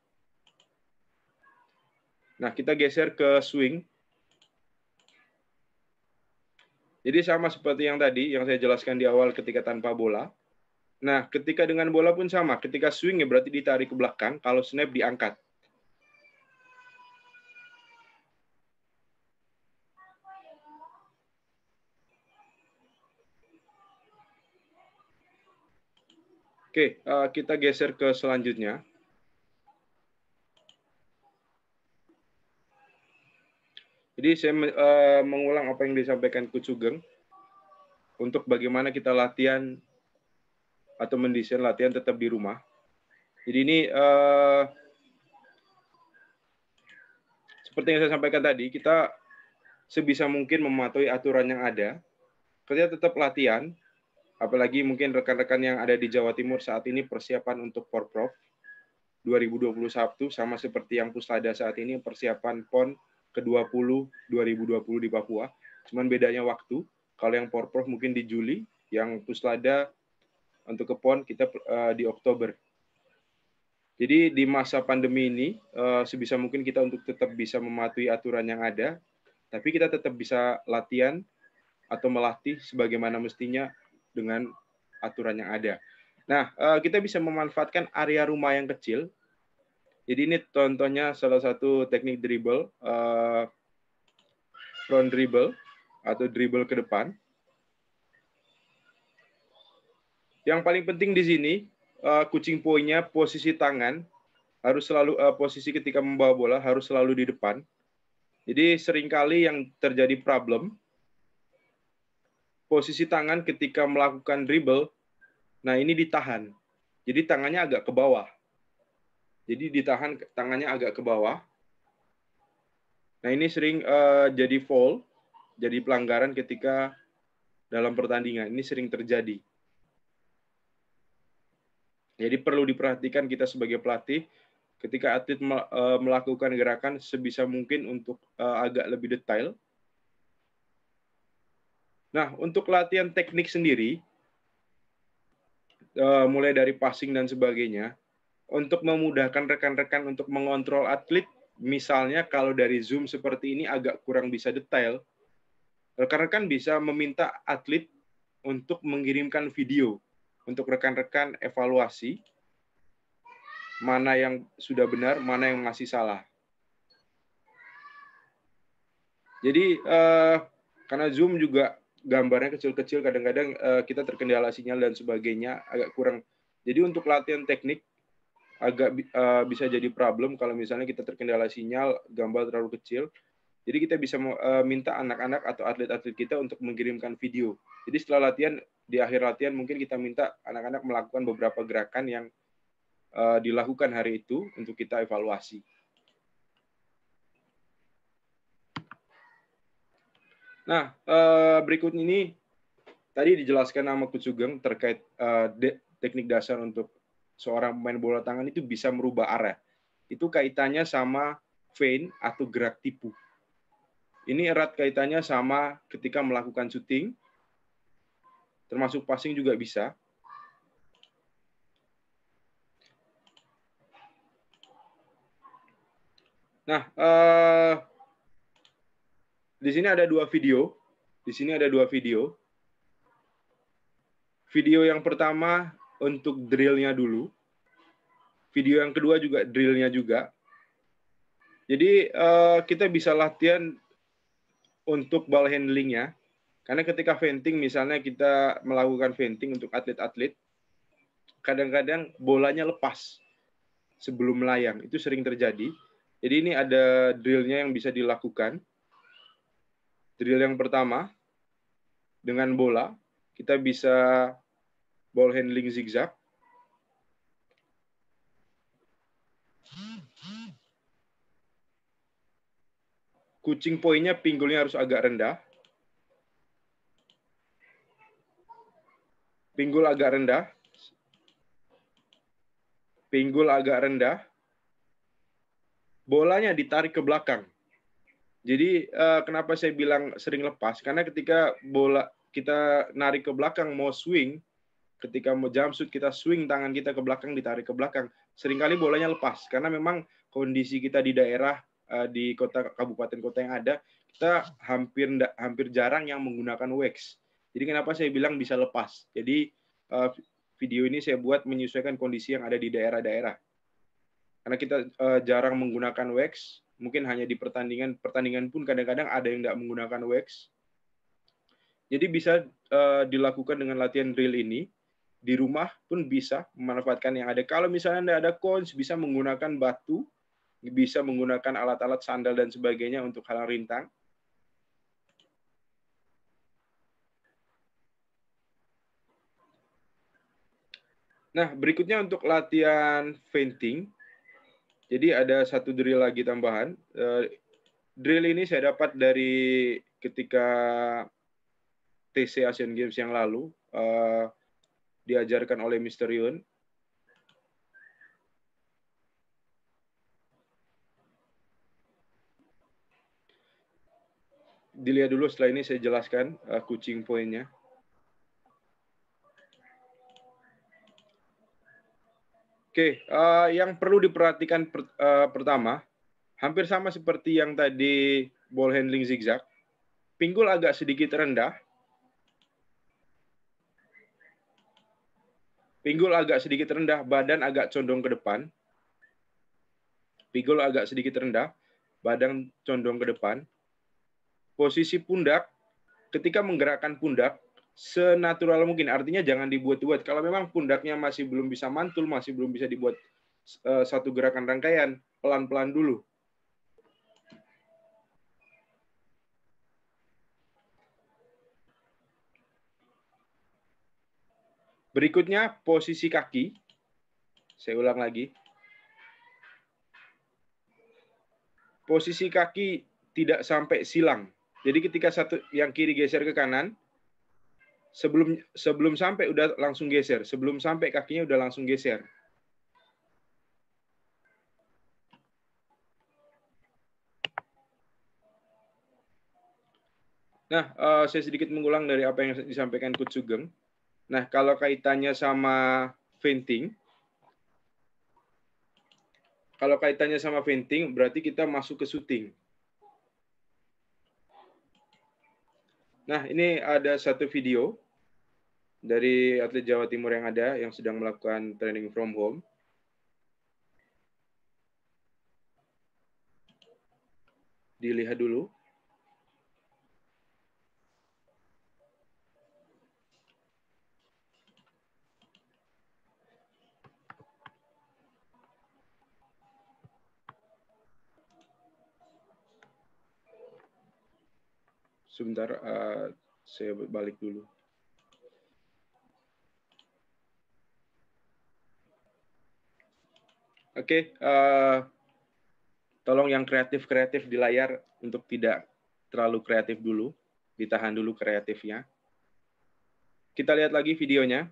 Nah, kita geser ke swing. Jadi sama seperti yang tadi, yang saya jelaskan di awal ketika tanpa bola. Nah, ketika dengan bola pun sama. Ketika swing ya berarti ditarik ke belakang, kalau snap diangkat. Oke, kita geser ke selanjutnya. Jadi saya mengulang apa yang disampaikan Coach Sugeng untuk bagaimana kita latihan atau mendesain latihan tetap di rumah. Jadi ini seperti yang saya sampaikan tadi, kita sebisa mungkin mematuhi aturan yang ada. Kita tetap latihan, apalagi mungkin rekan-rekan yang ada di Jawa Timur saat ini persiapan untuk Porprov 2021 sama seperti yang Puslada saat ini persiapan PON ke-20 2020 di Papua. Cuman bedanya waktu. Kalau yang Porprov mungkin di Juli, yang Puslada untuk ke PON kita di Oktober. Jadi di masa pandemi ini sebisa mungkin kita untuk tetap bisa mematuhi aturan yang ada, tapi kita tetap bisa latihan atau melatih sebagaimana mestinya dengan aturan yang ada. Nah, kita bisa memanfaatkan area rumah yang kecil. Jadi ini contohnya salah satu teknik dribble, front dribble atau dribble ke depan. Yang paling penting di sini, kucing poinnya posisi tangan harus selalu posisi ketika membawa bola harus selalu di depan. Jadi seringkali yang terjadi problem posisi tangan ketika melakukan dribble, nah ini ditahan. Jadi tangannya agak ke bawah. Jadi ditahan tangannya agak ke bawah. Nah ini sering jadi foul, jadi pelanggaran ketika dalam pertandingan. Ini sering terjadi. Jadi perlu diperhatikan kita sebagai pelatih ketika atlet melakukan gerakan sebisa mungkin untuk agak lebih detail. Nah, untuk latihan teknik sendiri, mulai dari passing dan sebagainya, untuk memudahkan rekan-rekan untuk mengontrol atlet, misalnya kalau dari Zoom seperti ini agak kurang bisa detail, rekan-rekan bisa meminta atlet untuk mengirimkan video untuk rekan-rekan evaluasi mana yang sudah benar, mana yang masih salah. Jadi karena Zoom juga gambarnya kecil-kecil, kadang-kadang kita terkendala sinyal dan sebagainya, agak kurang. Jadi untuk latihan teknik agak bisa jadi problem kalau misalnya kita terkendala sinyal, gambar terlalu kecil. Jadi kita bisa minta anak-anak atau atlet-atlet kita untuk mengirimkan video. Jadi setelah latihan, di akhir latihan mungkin kita minta anak-anak melakukan beberapa gerakan yang dilakukan hari itu untuk kita evaluasi. Nah, berikut ini tadi dijelaskan sama Coach Sugeng terkait teknik dasar untuk seorang pemain bola tangan itu bisa merubah arah. Itu kaitannya sama feint atau gerak tipu. Ini erat kaitannya sama ketika melakukan shooting, termasuk passing juga bisa. Nah, Di sini ada dua video. Di sini ada dua video. Video yang pertama untuk drill-nya dulu. Video yang kedua juga drill-nya juga. Jadi kita bisa latihan untuk ball handling-nya. Karena ketika venting, misalnya kita melakukan venting untuk atlet-atlet, kadang-kadang bolanya lepas sebelum melayang. Itu sering terjadi. Jadi ini ada drill-nya yang bisa dilakukan. Drill yang pertama, dengan bola, kita bisa ball handling zigzag. Kucing poinnya, pinggulnya harus agak rendah. Pinggul agak rendah. Pinggul agak rendah. Bolanya ditarik ke belakang. Jadi kenapa saya bilang sering lepas? Karena ketika bola kita narik ke belakang mau swing, ketika mau jump shoot kita swing tangan kita ke belakang, ditarik ke belakang, seringkali bolanya lepas. Karena memang kondisi kita di daerah, di kota kabupaten kota yang ada, kita hampir jarang yang menggunakan wax. Jadi kenapa saya bilang bisa lepas? Jadi video ini saya buat menyesuaikan kondisi yang ada di daerah-daerah. Karena kita jarang menggunakan wax, mungkin hanya di pertandingan pun kadang-kadang ada yang tidak menggunakan wax. Jadi bisa dilakukan dengan latihan drill ini. Di rumah pun bisa memanfaatkan yang ada. Kalau misalnya tidak ada cones, bisa menggunakan batu, bisa menggunakan alat-alat sandal dan sebagainya untuk halang rintang. Nah, berikutnya untuk latihan feinting. Jadi ada satu drill lagi tambahan. Drill ini saya dapat dari ketika TC Asian Games yang lalu. Diajarkan oleh Mr. Yun. Dilihat dulu, setelah ini saya jelaskan kucing poinnya. Oke, yang perlu diperhatikan pertama, hampir sama seperti yang tadi ball handling zigzag. Pinggul agak sedikit rendah. Pinggul agak sedikit rendah, badan agak condong ke depan. Pinggul agak sedikit rendah, badan condong ke depan. Posisi pundak, ketika menggerakkan pundak, senatural mungkin. Artinya jangan dibuat-buat. Kalau memang pundaknya masih belum bisa mantul, masih belum bisa dibuat satu gerakan rangkaian, pelan-pelan dulu. Berikutnya, posisi kaki. Saya ulang lagi. Posisi kaki tidak sampai silang. Jadi ketika satu yang kiri geser ke kanan, sebelum sampai udah langsung geser. Sebelum sampai kakinya udah langsung geser. Nah, saya sedikit mengulang dari apa yang disampaikan Coach Sugeng. Nah, kalau kaitannya sama feinting, berarti kita masuk ke shooting. Nah, ini ada satu video dari atlet Jawa Timur yang ada, yang sedang melakukan training from home. Dilihat dulu. Sebentar, saya balik dulu. Oke, tolong yang kreatif-kreatif di layar untuk tidak terlalu kreatif dulu. Ditahan dulu kreatifnya. Kita lihat lagi videonya.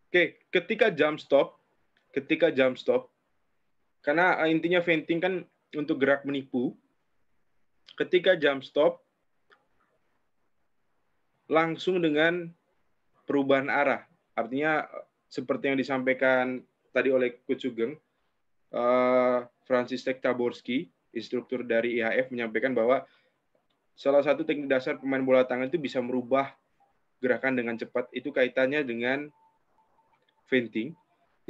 Oke, ketika jump stop, karena intinya feinting kan untuk gerak menipu. Ketika jump stop, langsung dengan perubahan arah. Artinya seperti yang disampaikan tadi oleh Coach Sugeng, Francis Taborski, instruktur dari IHF menyampaikan bahwa salah satu teknik dasar pemain bola tangan itu bisa merubah gerakan dengan cepat. Itu kaitannya dengan feinting.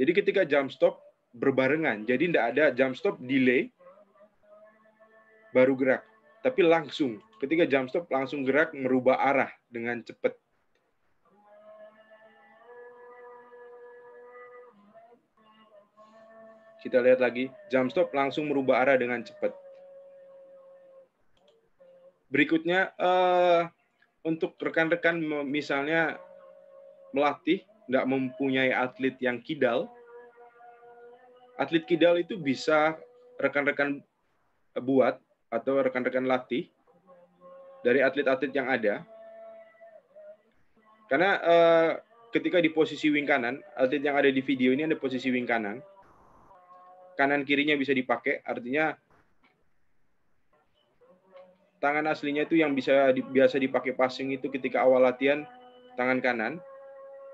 Jadi ketika jump stop berbarengan, jadi tidak ada jump stop delay baru gerak, tapi langsung ketika jump stop langsung gerak merubah arah dengan cepat. Kita lihat lagi, jump stop langsung merubah arah dengan cepat. Berikutnya, untuk rekan-rekan misalnya melatih, nggak mempunyai atlet yang kidal, atlet kidal itu bisa rekan-rekan buat atau rekan-rekan latih dari atlet-atlet yang ada. Karena ketika di posisi wing kanan, atlet yang ada di video ini ada posisi wing kanan. Kanan kirinya bisa dipakai, artinya tangan aslinya itu yang biasa dipakai passing itu ketika awal latihan tangan kanan.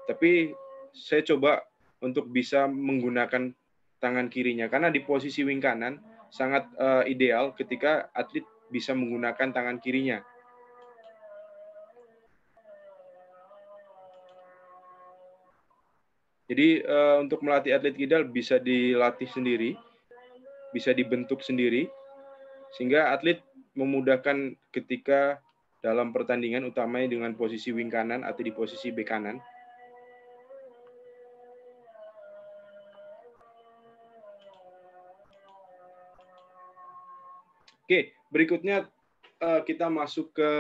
Tapi saya coba untuk bisa menggunakan tangan kirinya karena di posisi wing kanan sangat ideal ketika atlet bisa menggunakan tangan kirinya. Jadi untuk melatih atlet kidal bisa dilatih sendiri, bisa dibentuk sendiri, sehingga atlet memudahkan ketika dalam pertandingan, utamanya dengan posisi wing kanan atau di posisi bek kanan. Oke, berikutnya kita masuk ke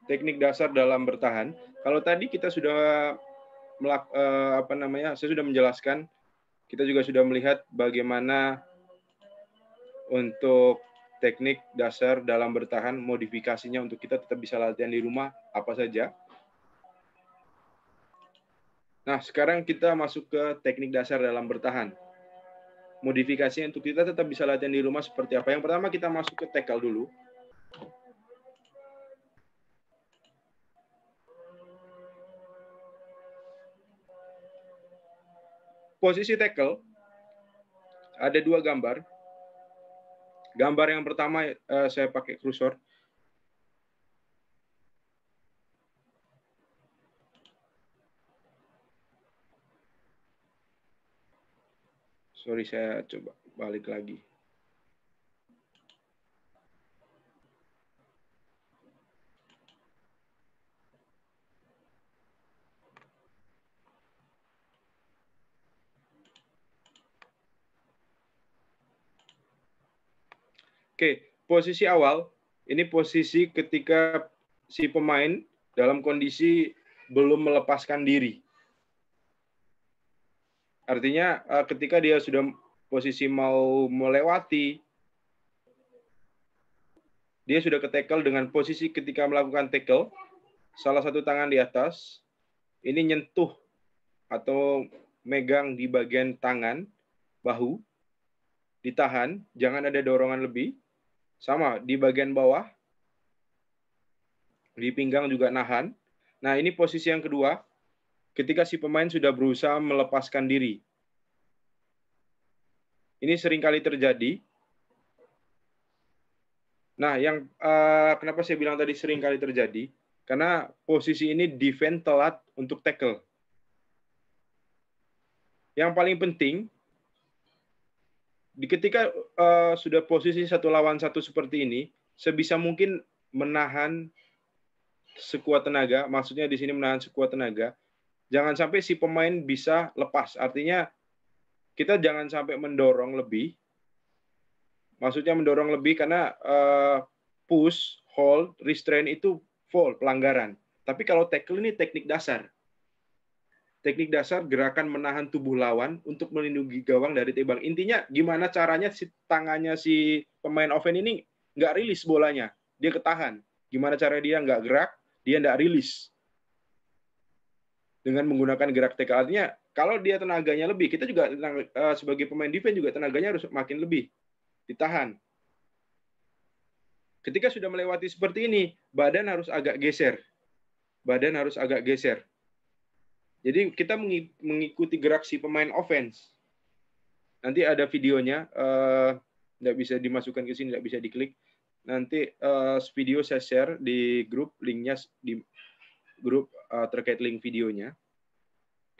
teknik dasar dalam bertahan. Kalau tadi kita sudah saya sudah menjelaskan, kita juga sudah melihat bagaimana untuk teknik dasar dalam bertahan, modifikasinya untuk kita tetap bisa latihan di rumah, apa saja. Nah, sekarang kita masuk ke teknik dasar dalam bertahan. Modifikasinya untuk kita tetap bisa latihan di rumah seperti apa. Yang pertama kita masuk ke tackle dulu. Posisi tackle, ada dua gambar. Gambar yang pertama saya pakai kursor. Sorry, saya coba balik lagi. Oke, posisi awal, ini posisi ketika si pemain dalam kondisi belum melepaskan diri. Artinya ketika dia sudah posisi mau melewati, dia sudah ke tackle dengan posisi ketika melakukan tackle, salah satu tangan di atas, ini nyentuh atau megang di bagian tangan, bahu, ditahan, jangan ada dorongan lebih. Sama, di bagian bawah, di pinggang juga nahan. Nah, ini posisi yang kedua, ketika si pemain sudah berusaha melepaskan diri. Ini seringkali terjadi. Nah, yang kenapa saya bilang tadi seringkali terjadi? Karena posisi ini defense telat untuk tackle. Yang paling penting, ketika sudah posisi 1 lawan 1 seperti ini, sebisa mungkin menahan sekuat tenaga, maksudnya di sini menahan sekuat tenaga, jangan sampai si pemain bisa lepas. Artinya kita jangan sampai mendorong lebih. Maksudnya mendorong lebih karena push, hold, restrain itu foul, pelanggaran. Tapi kalau tackle ini teknik dasar. Teknik dasar gerakan menahan tubuh lawan untuk melindungi gawang dari tebang. Intinya gimana caranya si tangannya si pemain offense ini nggak rilis bolanya. Dia ketahan. Gimana cara dia nggak gerak, dia nggak rilis. Dengan menggunakan gerak tackle. Artinya kalau dia tenaganya lebih, kita juga sebagai pemain defense juga tenaganya harus makin lebih. Ditahan. Ketika sudah melewati seperti ini, badan harus agak geser. Badan harus agak geser. Jadi kita mengikuti gerak si pemain offense. Nanti ada videonya. nggak bisa dimasukkan ke sini, nggak bisa diklik. Nanti video saya share di grup, linknya di grup terkait link videonya.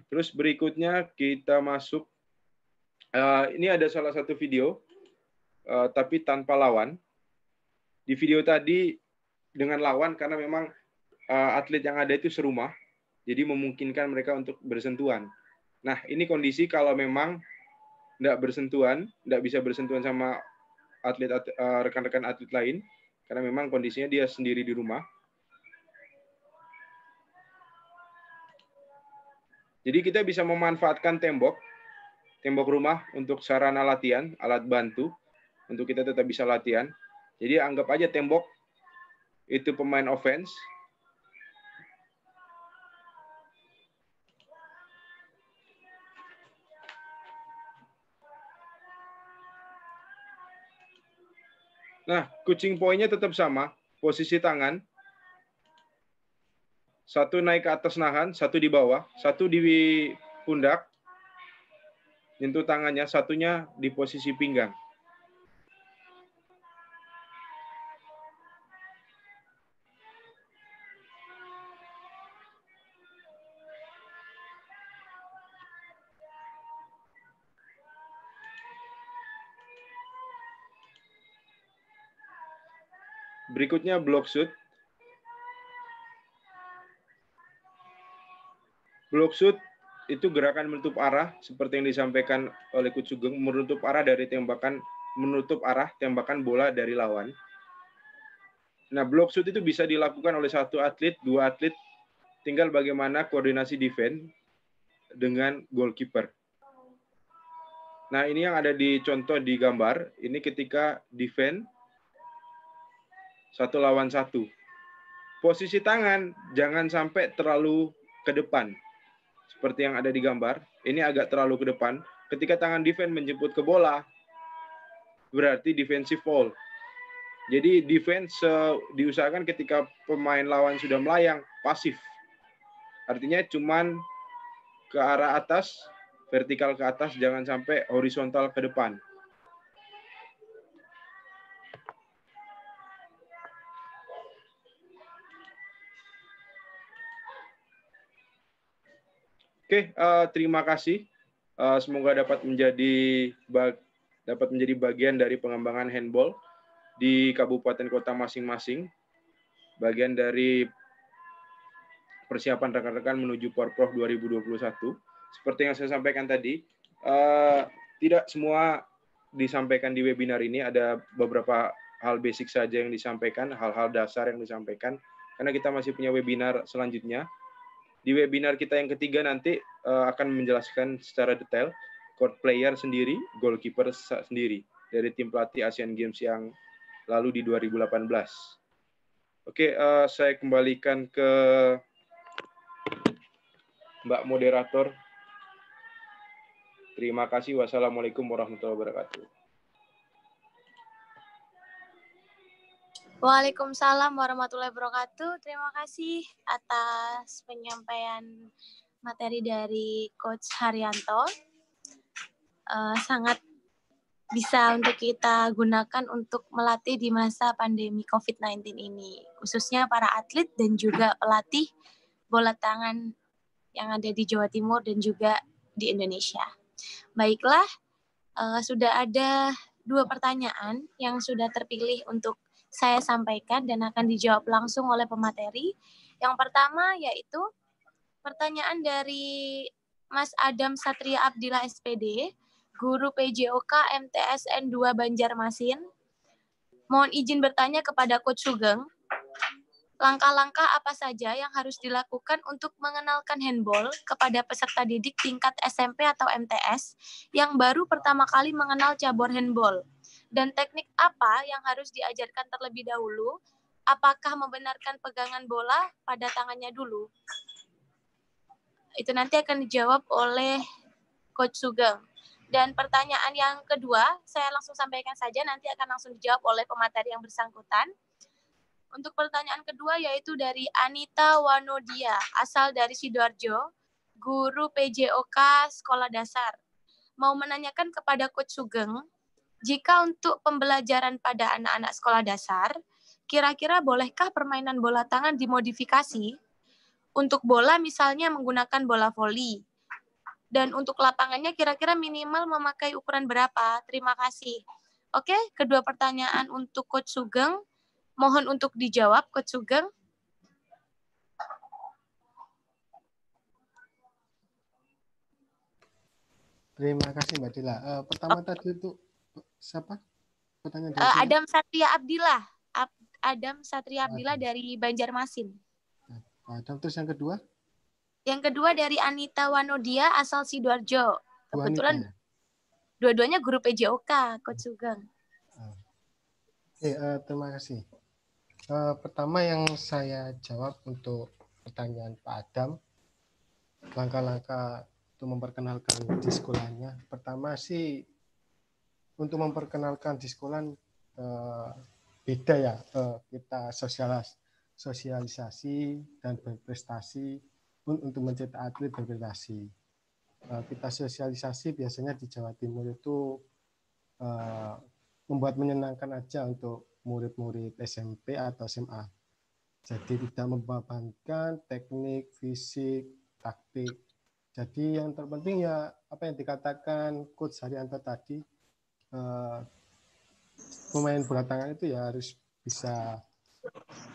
Terus berikutnya kita masuk, ini ada salah satu video, tapi tanpa lawan. Di video tadi dengan lawan karena memang atlet yang ada itu serumah, jadi memungkinkan mereka untuk bersentuhan. Nah, ini kondisi kalau memang nggak bersentuhan, nggak bisa bersentuhan sama rekan-rekan atlet lain, karena memang kondisinya dia sendiri di rumah. Jadi kita bisa memanfaatkan tembok rumah untuk sarana latihan, alat bantu, untuk kita tetap bisa latihan. Jadi anggap aja tembok itu pemain offense. Nah, coaching point-nya tetap sama, posisi tangan. Satu naik ke atas nahan, satu di bawah, satu di pundak, nyentuh tangannya, satunya di posisi pinggang. Berikutnya block shoot. Block shoot itu gerakan menutup arah seperti yang disampaikan oleh Coach Sugeng, menutup arah dari tembakan, menutup arah tembakan bola dari lawan. Nah, block shoot itu bisa dilakukan oleh satu atlet, dua atlet, tinggal bagaimana koordinasi defense dengan goalkeeper. Nah, ini yang ada di contoh di gambar, ini ketika defense 1 lawan 1. Posisi tangan jangan sampai terlalu ke depan. Seperti yang ada di gambar, ini agak terlalu ke depan. Ketika tangan defense menjemput ke bola, berarti defensive foul. Jadi defense diusahakan ketika pemain lawan sudah melayang, pasif. Artinya cuman ke arah atas, vertikal ke atas, jangan sampai horizontal ke depan. Oke, terima kasih. Semoga dapat menjadi bagian dari pengembangan handball di kabupaten kota masing-masing. Bagian dari persiapan rekan-rekan menuju Porprov 2021. Seperti yang saya sampaikan tadi, tidak semua disampaikan di webinar ini, ada beberapa hal basic saja yang disampaikan, hal-hal dasar yang disampaikan, karena kita masih punya webinar selanjutnya. Di webinar kita yang ketiga nanti akan menjelaskan secara detail court player sendiri, goalkeeper sendiri dari tim pelatih Asian Games yang lalu di 2018. Oke, saya kembalikan ke Mbak Moderator. Terima kasih. Wassalamualaikum warahmatullahi wabarakatuh. Waalaikumsalam warahmatullahi wabarakatuh. Terima kasih atas penyampaian materi dari Coach Haryanto. Sangat bisa untuk kita gunakan untuk melatih di masa pandemi COVID-19 ini, khususnya para atlet dan juga pelatih bola tangan yang ada di Jawa Timur dan juga di Indonesia. Baiklah, sudah ada 2 pertanyaan yang sudah terpilih untuk saya sampaikan dan akan dijawab langsung oleh pemateri. Yang pertama yaitu pertanyaan dari Mas Adam Satria Abdillah SPD, Guru PJOK MTSN 2 Banjarmasin. Mohon izin bertanya kepada Coach Sugeng, langkah-langkah apa saja yang harus dilakukan untuk mengenalkan handball kepada peserta didik tingkat SMP atau MTS yang baru pertama kali mengenal cabur handball? Dan teknik apa yang harus diajarkan terlebih dahulu? Apakah membenarkan pegangan bola pada tangannya dulu? Itu nanti akan dijawab oleh Coach Sugeng. Dan pertanyaan yang kedua, saya langsung sampaikan saja, nanti akan langsung dijawab oleh pemateri yang bersangkutan. Untuk pertanyaan kedua yaitu dari Anita Wanodia, asal dari Sidoarjo, Guru PJOK Sekolah Dasar. Mau menanyakan kepada Coach Sugeng, jika untuk pembelajaran pada anak-anak sekolah dasar, kira-kira bolehkah permainan bola tangan dimodifikasi? Untuk bola misalnya menggunakan bola voli. Dan untuk lapangannya kira-kira minimal memakai ukuran berapa? Terima kasih. Oke, kedua pertanyaan untuk Coach Sugeng. Mohon untuk dijawab, Coach Sugeng. Terima kasih Mbak Dila. Pertama tadi itu siapa? Pertanyaan dari Adam Satria Abdillah. Adam Satria Abdillah dari Banjarmasin. Adam, terus yang kedua? Yang kedua dari Anita Wanodia asal Sidoarjo. Kebetulan Anita, ya? dua-duanya guru PJOK, Coach Sugeng. Oke, terima kasih. Pertama yang saya jawab untuk pertanyaan Pak Adam, langkah-langkah untuk memperkenalkan di sekolahnya. Pertama sih, untuk memperkenalkan di sekolah beda ya, kita sosialisasi dan berprestasi untuk mencetak atlet berprestasi. Kita sosialisasi biasanya di Jawa Timur itu membuat menyenangkan aja untuk murid-murid SMP atau SMA. Jadi tidak membebankan teknik, fisik, taktik. Jadi yang terpenting ya apa yang dikatakan Coach Haryanto tadi, pemain bola tangan itu ya harus bisa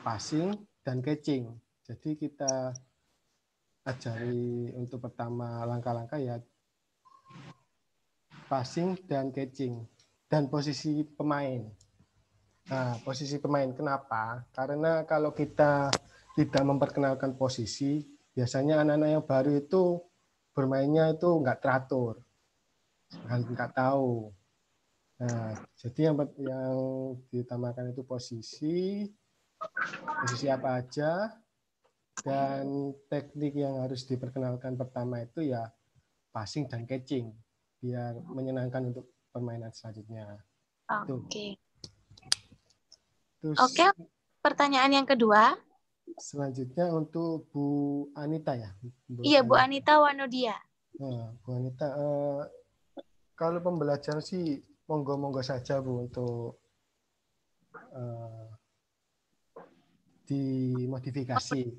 passing dan catching. Jadi kita ajari untuk pertama langkah-langkah ya passing dan catching dan posisi pemain. Nah, posisi pemain kenapa? Karena kalau kita tidak memperkenalkan posisi, biasanya anak-anak yang baru itu bermainnya itu nggak teratur, nggak tahu. Nah, jadi yang diutamakan itu posisi apa aja, dan teknik yang harus diperkenalkan pertama itu ya passing dan catching, biar menyenangkan untuk permainan selanjutnya. Oke. Oke, pertanyaan yang kedua. Selanjutnya untuk Bu Anita ya. Iya, Bu Anita Wanodia. Nah, Bu Anita, kalau pembelajaran sih monggo-monggo saja Bu untuk dimodifikasi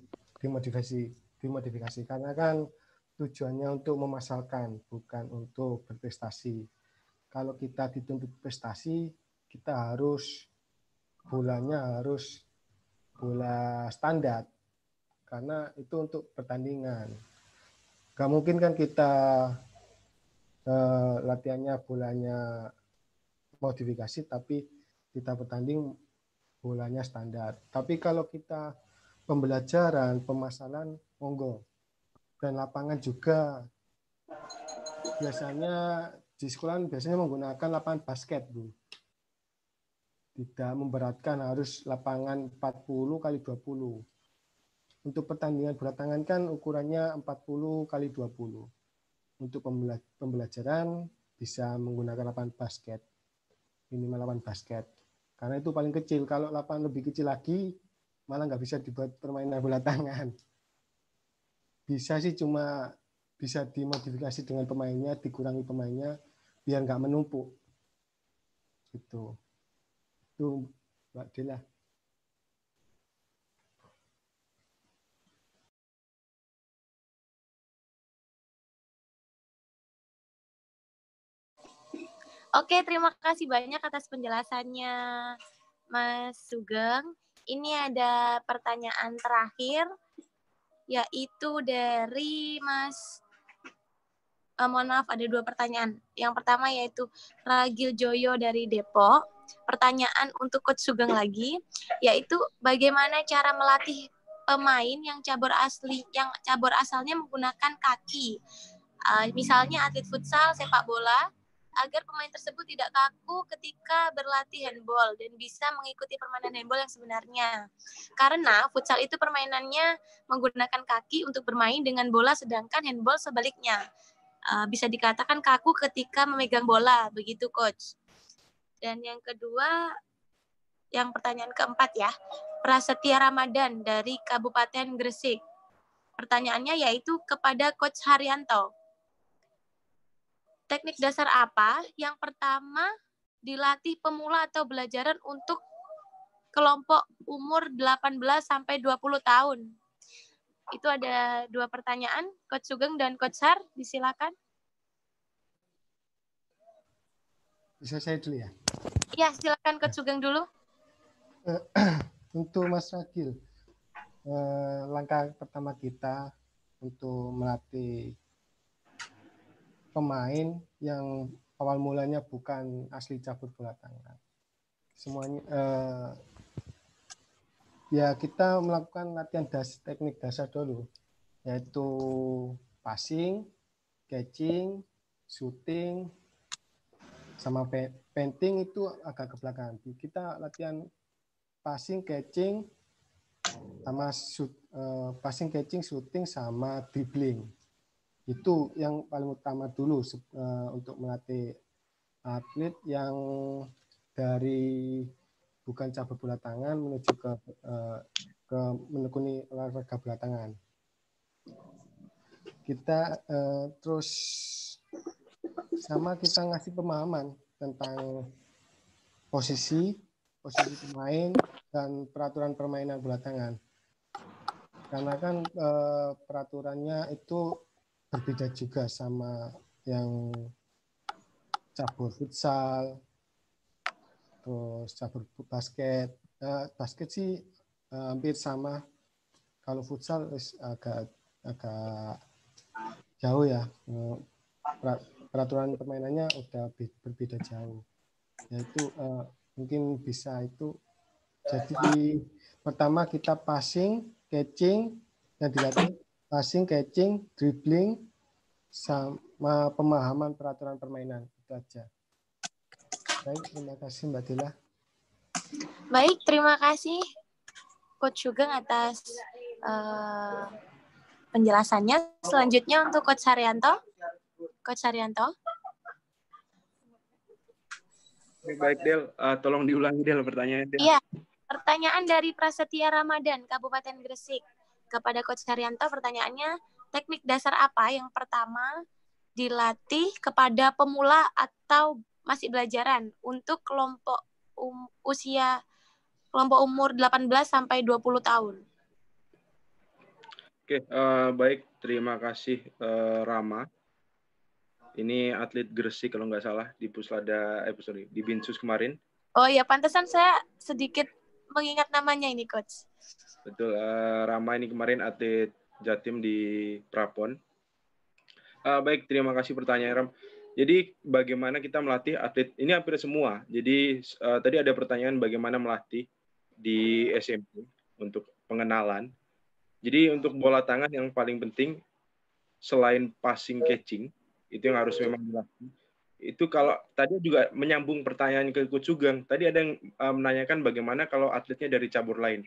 karena kan tujuannya untuk memasalkan, bukan untuk berprestasi. Kalau kita dituntut prestasi, kita harus bolanya harus bola standar, karena itu untuk pertandingan. Gak mungkin kan kita latihannya bolanya modifikasi, tapi kita bertanding bolanya standar. Tapi kalau kita pembelajaran, pemasalan, monggo. Dan lapangan juga biasanya di sekolah biasanya menggunakan lapangan basket, Bu. Tidak memberatkan, harus lapangan 40 kali 20. Untuk pertandingan bola tangan kan ukurannya 40 kali 20. Untuk pembelajaran bisa menggunakan lapangan basket. Minimal lapangan basket. Karena itu paling kecil. Kalau lapangan lebih kecil lagi, malah nggak bisa dibuat permainan bola tangan. Bisa sih, cuma bisa dimodifikasi dengan pemainnya, dikurangi pemainnya, biar nggak menumpuk. Gitu. Itu Mbak Dila. Oke, terima kasih banyak atas penjelasannya, Mas Sugeng. Ini ada pertanyaan terakhir, yaitu dari Mas... mohon maaf, ada dua pertanyaan. Yang pertama yaitu Ragil Joyo dari Depok. Pertanyaan untuk Coach Sugeng lagi, yaitu bagaimana cara melatih pemain yang cabur asalnya menggunakan kaki. Misalnya atlet futsal, sepak bola, agar pemain tersebut tidak kaku ketika berlatih handball dan bisa mengikuti permainan handball yang sebenarnya. Karena futsal itu permainannya menggunakan kaki untuk bermain dengan bola, sedangkan handball sebaliknya. Bisa dikatakan kaku ketika memegang bola, begitu Coach. Dan yang kedua, yang pertanyaan keempat ya, Prasetya Ramadan dari Kabupaten Gresik. Pertanyaannya yaitu kepada Coach Haryanto. Teknik dasar apa yang pertama dilatih pemula atau belajaran untuk kelompok umur 18 sampai 20 tahun? Itu ada 2 pertanyaan, Coach Sugeng dan Coach Har, disilakan. Bisa saya dulu ya? Iya, silakan Coach Sugeng dulu. Untuk Mas Ragil, langkah pertama kita untuk melatih pemain yang awal mulanya bukan asli cabur bola tangan. Semuanya ya kita melakukan latihan teknik dasar dulu, yaitu passing, catching, shooting, sama painting itu agak ke belakang. Kita latihan passing, catching, sama passing, catching, shooting, sama dribbling. Itu yang paling utama dulu untuk melatih atlet yang dari bukan cabur bola tangan menuju ke menekuni olahraga bola tangan. Kita terus sama kita ngasih pemahaman tentang posisi pemain dan peraturan permainan bola tangan. Karena kan peraturannya itu berbeda juga sama yang cabur futsal, terus cabur basket. Basket sih hampir sama. Kalau futsal agak jauh ya. Peraturan permainannya udah berbeda jauh. Yaitu mungkin bisa itu. Jadi pertama kita passing, catching, yang dilatih passing, catching, dribbling, sama pemahaman peraturan permainan. Itu aja. Baik, terima kasih Mbak Dila. Baik, terima kasih Coach Sugeng atas penjelasannya. Selanjutnya untuk Coach Haryanto. Coach Haryanto. Baik, Del. Tolong diulangi, Del, pertanyaannya. Del. Iya, pertanyaan dari Prasetya Ramadan, Kabupaten Gresik. Kepada Coach Haryanto, pertanyaannya, teknik dasar apa yang pertama dilatih kepada pemula atau masih belajaran untuk kelompok kelompok umur 18 sampai 20 tahun? Oke, baik. Terima kasih, Rama. Ini atlet Gresik kalau nggak salah di Puslada, di Binsus kemarin. Oh iya, pantesan saya sedikit mengingat namanya ini, Coach. Betul, Rama ini kemarin atlet Jatim di Prapon. Baik, terima kasih pertanyaan, Ram. Jadi bagaimana kita melatih atlet, ini hampir semua. Jadi tadi ada pertanyaan bagaimana melatih di SMP untuk pengenalan. Jadi untuk bola tangan yang paling penting, selain passing catching, itu yang harus memang dilatih. Itu kalau tadi juga menyambung pertanyaan ke Coach Sugeng, tadi ada yang menanyakan bagaimana kalau atletnya dari cabur lain.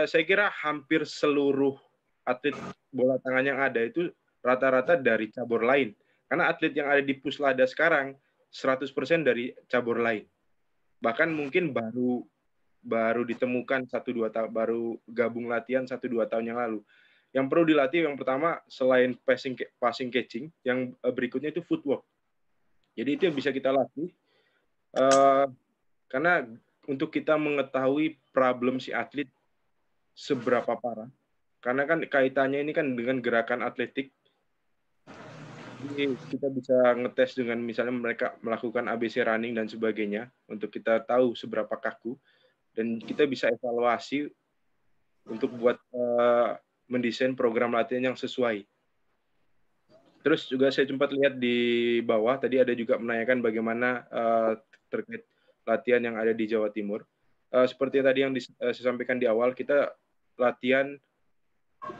Saya kira hampir seluruh atlet bola tangan yang ada itu rata-rata dari cabur lain. Karena atlet yang ada di Puslada sekarang 100% dari cabur lain. Bahkan mungkin baru ditemukan 1-2 tahun, baru gabung latihan 1-2 tahun yang lalu. Yang perlu dilatih yang pertama selain passing catching, yang berikutnya itu footwork. Jadi itu yang bisa kita latih. Karena untuk kita mengetahui problem si atlet seberapa parah. Karena kan kaitannya ini kan dengan gerakan atletik. Jadi kita bisa ngetes dengan misalnya mereka melakukan ABC running dan sebagainya untuk kita tahu seberapa kaku dan kita bisa evaluasi untuk buat mendesain program latihan yang sesuai. Terus juga saya sempat lihat di bawah tadi ada juga menanyakan bagaimana terkait latihan yang ada di Jawa Timur. Seperti tadi yang saya sampaikan di awal, kita latihan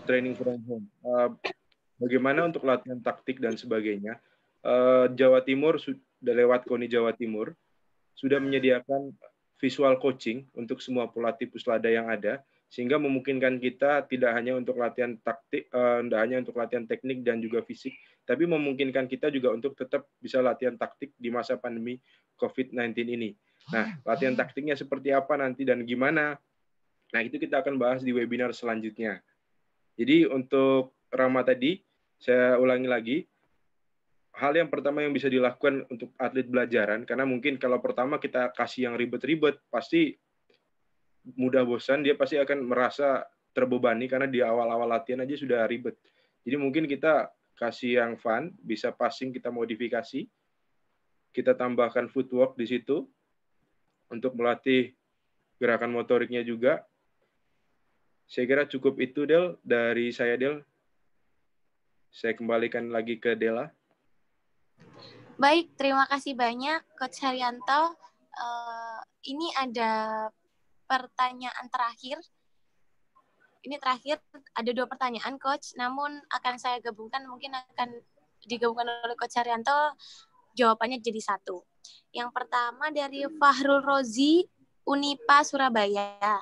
training from home. Bagaimana untuk latihan taktik dan sebagainya. Jawa Timur sudah lewat KONI Jawa Timur sudah menyediakan visual coaching untuk semua pelatih Puslada yang ada, sehingga memungkinkan kita tidak hanya untuk latihan taktik, tidak hanya untuk latihan teknik dan juga fisik, tapi memungkinkan kita juga untuk tetap bisa latihan taktik di masa pandemi COVID-19 ini. Nah, latihan taktiknya seperti apa nanti dan gimana? Nah, itu kita akan bahas di webinar selanjutnya. Jadi untuk Rama tadi, saya ulangi lagi, hal yang pertama yang bisa dilakukan untuk atlet belajaran, karena mungkin kalau pertama kita kasih yang ribet-ribet, pasti mudah bosan, dia pasti akan merasa terbebani karena di awal-awal latihan aja sudah ribet. Jadi mungkin kita kasih yang fun, bisa passing kita modifikasi, kita tambahkan footwork di situ untuk melatih gerakan motoriknya juga. Saya kira cukup itu, Del, dari saya, Del. Saya kembalikan lagi ke Dela. Baik, terima kasih banyak Coach Haryanto. Ini ada pertanyaan terakhir. Ini terakhir, ada 2 pertanyaan, Coach. Namun akan saya gabungkan, mungkin akan digabungkan oleh Coach Haryanto, jawabannya jadi 1. Yang pertama dari Fahrul Rozi, Unipa Surabaya.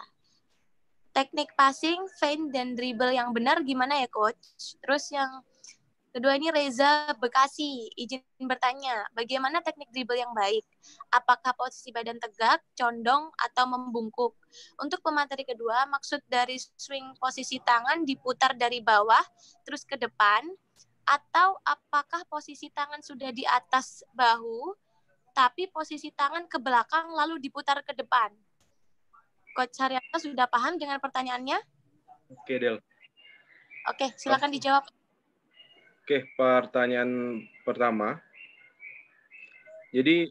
Teknik passing, feint, dan dribble yang benar gimana ya, Coach? Terus yang kedua ini Reza Bekasi, izin bertanya, bagaimana teknik dribble yang baik? Apakah posisi badan tegak, condong, atau membungkuk? Untuk pemateri kedua, maksud dari swing posisi tangan diputar dari bawah, terus ke depan, atau apakah posisi tangan sudah di atas bahu, tapi posisi tangan ke belakang lalu diputar ke depan? Coach Haryanto sudah paham dengan pertanyaannya? Oke, Del. Oke, silakan dijawab. Oke, pertanyaan pertama. Jadi,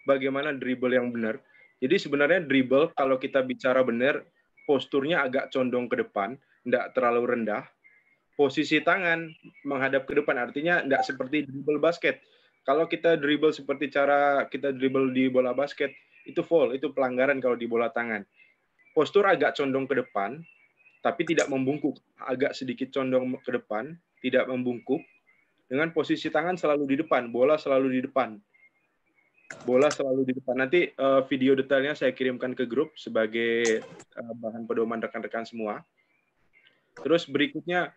bagaimana dribble yang benar? Jadi sebenarnya dribble, kalau kita bicara benar, posturnya agak condong ke depan, tidak terlalu rendah. Posisi tangan menghadap ke depan, artinya tidak seperti dribble basket. Kalau kita dribble seperti cara kita dribble di bola basket, itu foul, itu pelanggaran kalau di bola tangan. Postur agak condong ke depan, tapi tidak membungkuk. Agak sedikit condong ke depan, tidak membungkuk. Dengan posisi tangan selalu di depan, bola selalu di depan. Bola selalu di depan. Nanti video detailnya saya kirimkan ke grup sebagai bahan pedoman rekan-rekan semua. Terus berikutnya,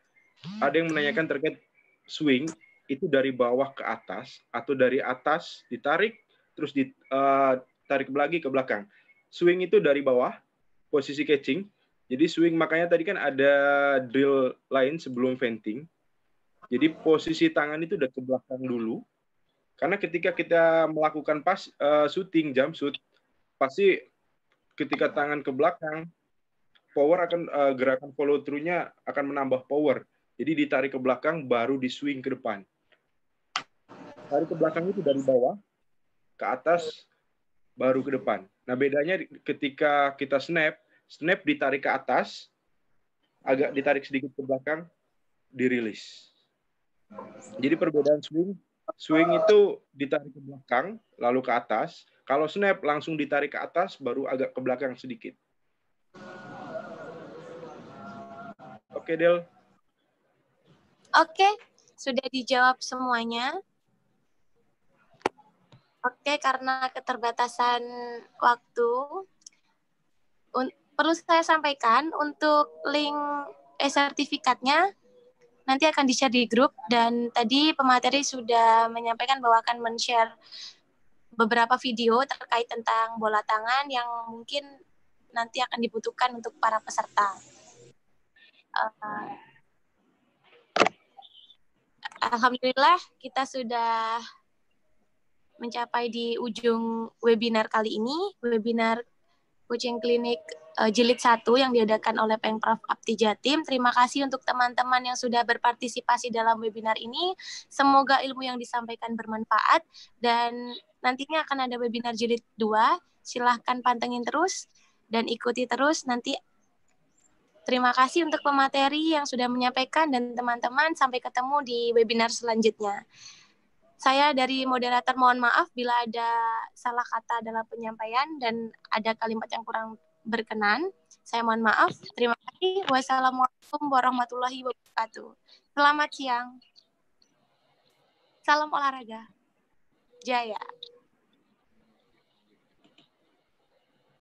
ada yang menanyakan terkait swing, itu dari bawah ke atas, atau dari atas ditarik, terus ditarik lagi ke belakang. Swing itu dari bawah, posisi catching. Jadi swing, makanya tadi kan ada drill lain sebelum feinting. Jadi posisi tangan itu udah ke belakang dulu. Karena ketika kita melakukan shooting, jump shoot, pasti ketika tangan ke belakang, power akan gerakan follow through-nya akan menambah power. Jadi ditarik ke belakang, baru di swing ke depan. Tarik ke belakang itu dari bawah, ke atas, baru ke depan. Nah, bedanya ketika kita snap ditarik ke atas, agak ditarik sedikit ke belakang, dirilis. Jadi perbedaan swing itu ditarik ke belakang, lalu ke atas. Kalau snap langsung ditarik ke atas, baru agak ke belakang sedikit. Oke, Del. Oke, sudah dijawab semuanya. Oke, karena keterbatasan waktu, perlu saya sampaikan untuk link sertifikatnya nanti akan di-share di grup, dan tadi pemateri sudah menyampaikan bahwa akan men-share beberapa video terkait tentang bola tangan yang mungkin nanti akan dibutuhkan untuk para peserta. Alhamdulillah kita sudah mencapai di ujung webinar kali ini, webinar Coaching Clinic Jilid 1 yang diadakan oleh Pemprov Apti Jatim. Terima kasih untuk teman-teman yang sudah berpartisipasi dalam webinar ini. Semoga ilmu yang disampaikan bermanfaat, dan nantinya akan ada webinar Jilid 2. Silahkan pantengin terus dan ikuti terus. Nanti terima kasih untuk pemateri yang sudah menyampaikan, dan teman-teman sampai ketemu di webinar selanjutnya. Saya dari moderator mohon maaf bila ada salah kata dalam penyampaian dan ada kalimat yang kurang berkenan. Saya mohon maaf. Terima kasih. Wassalamualaikum warahmatullahi wabarakatuh. Selamat siang. Salam olahraga. Jaya.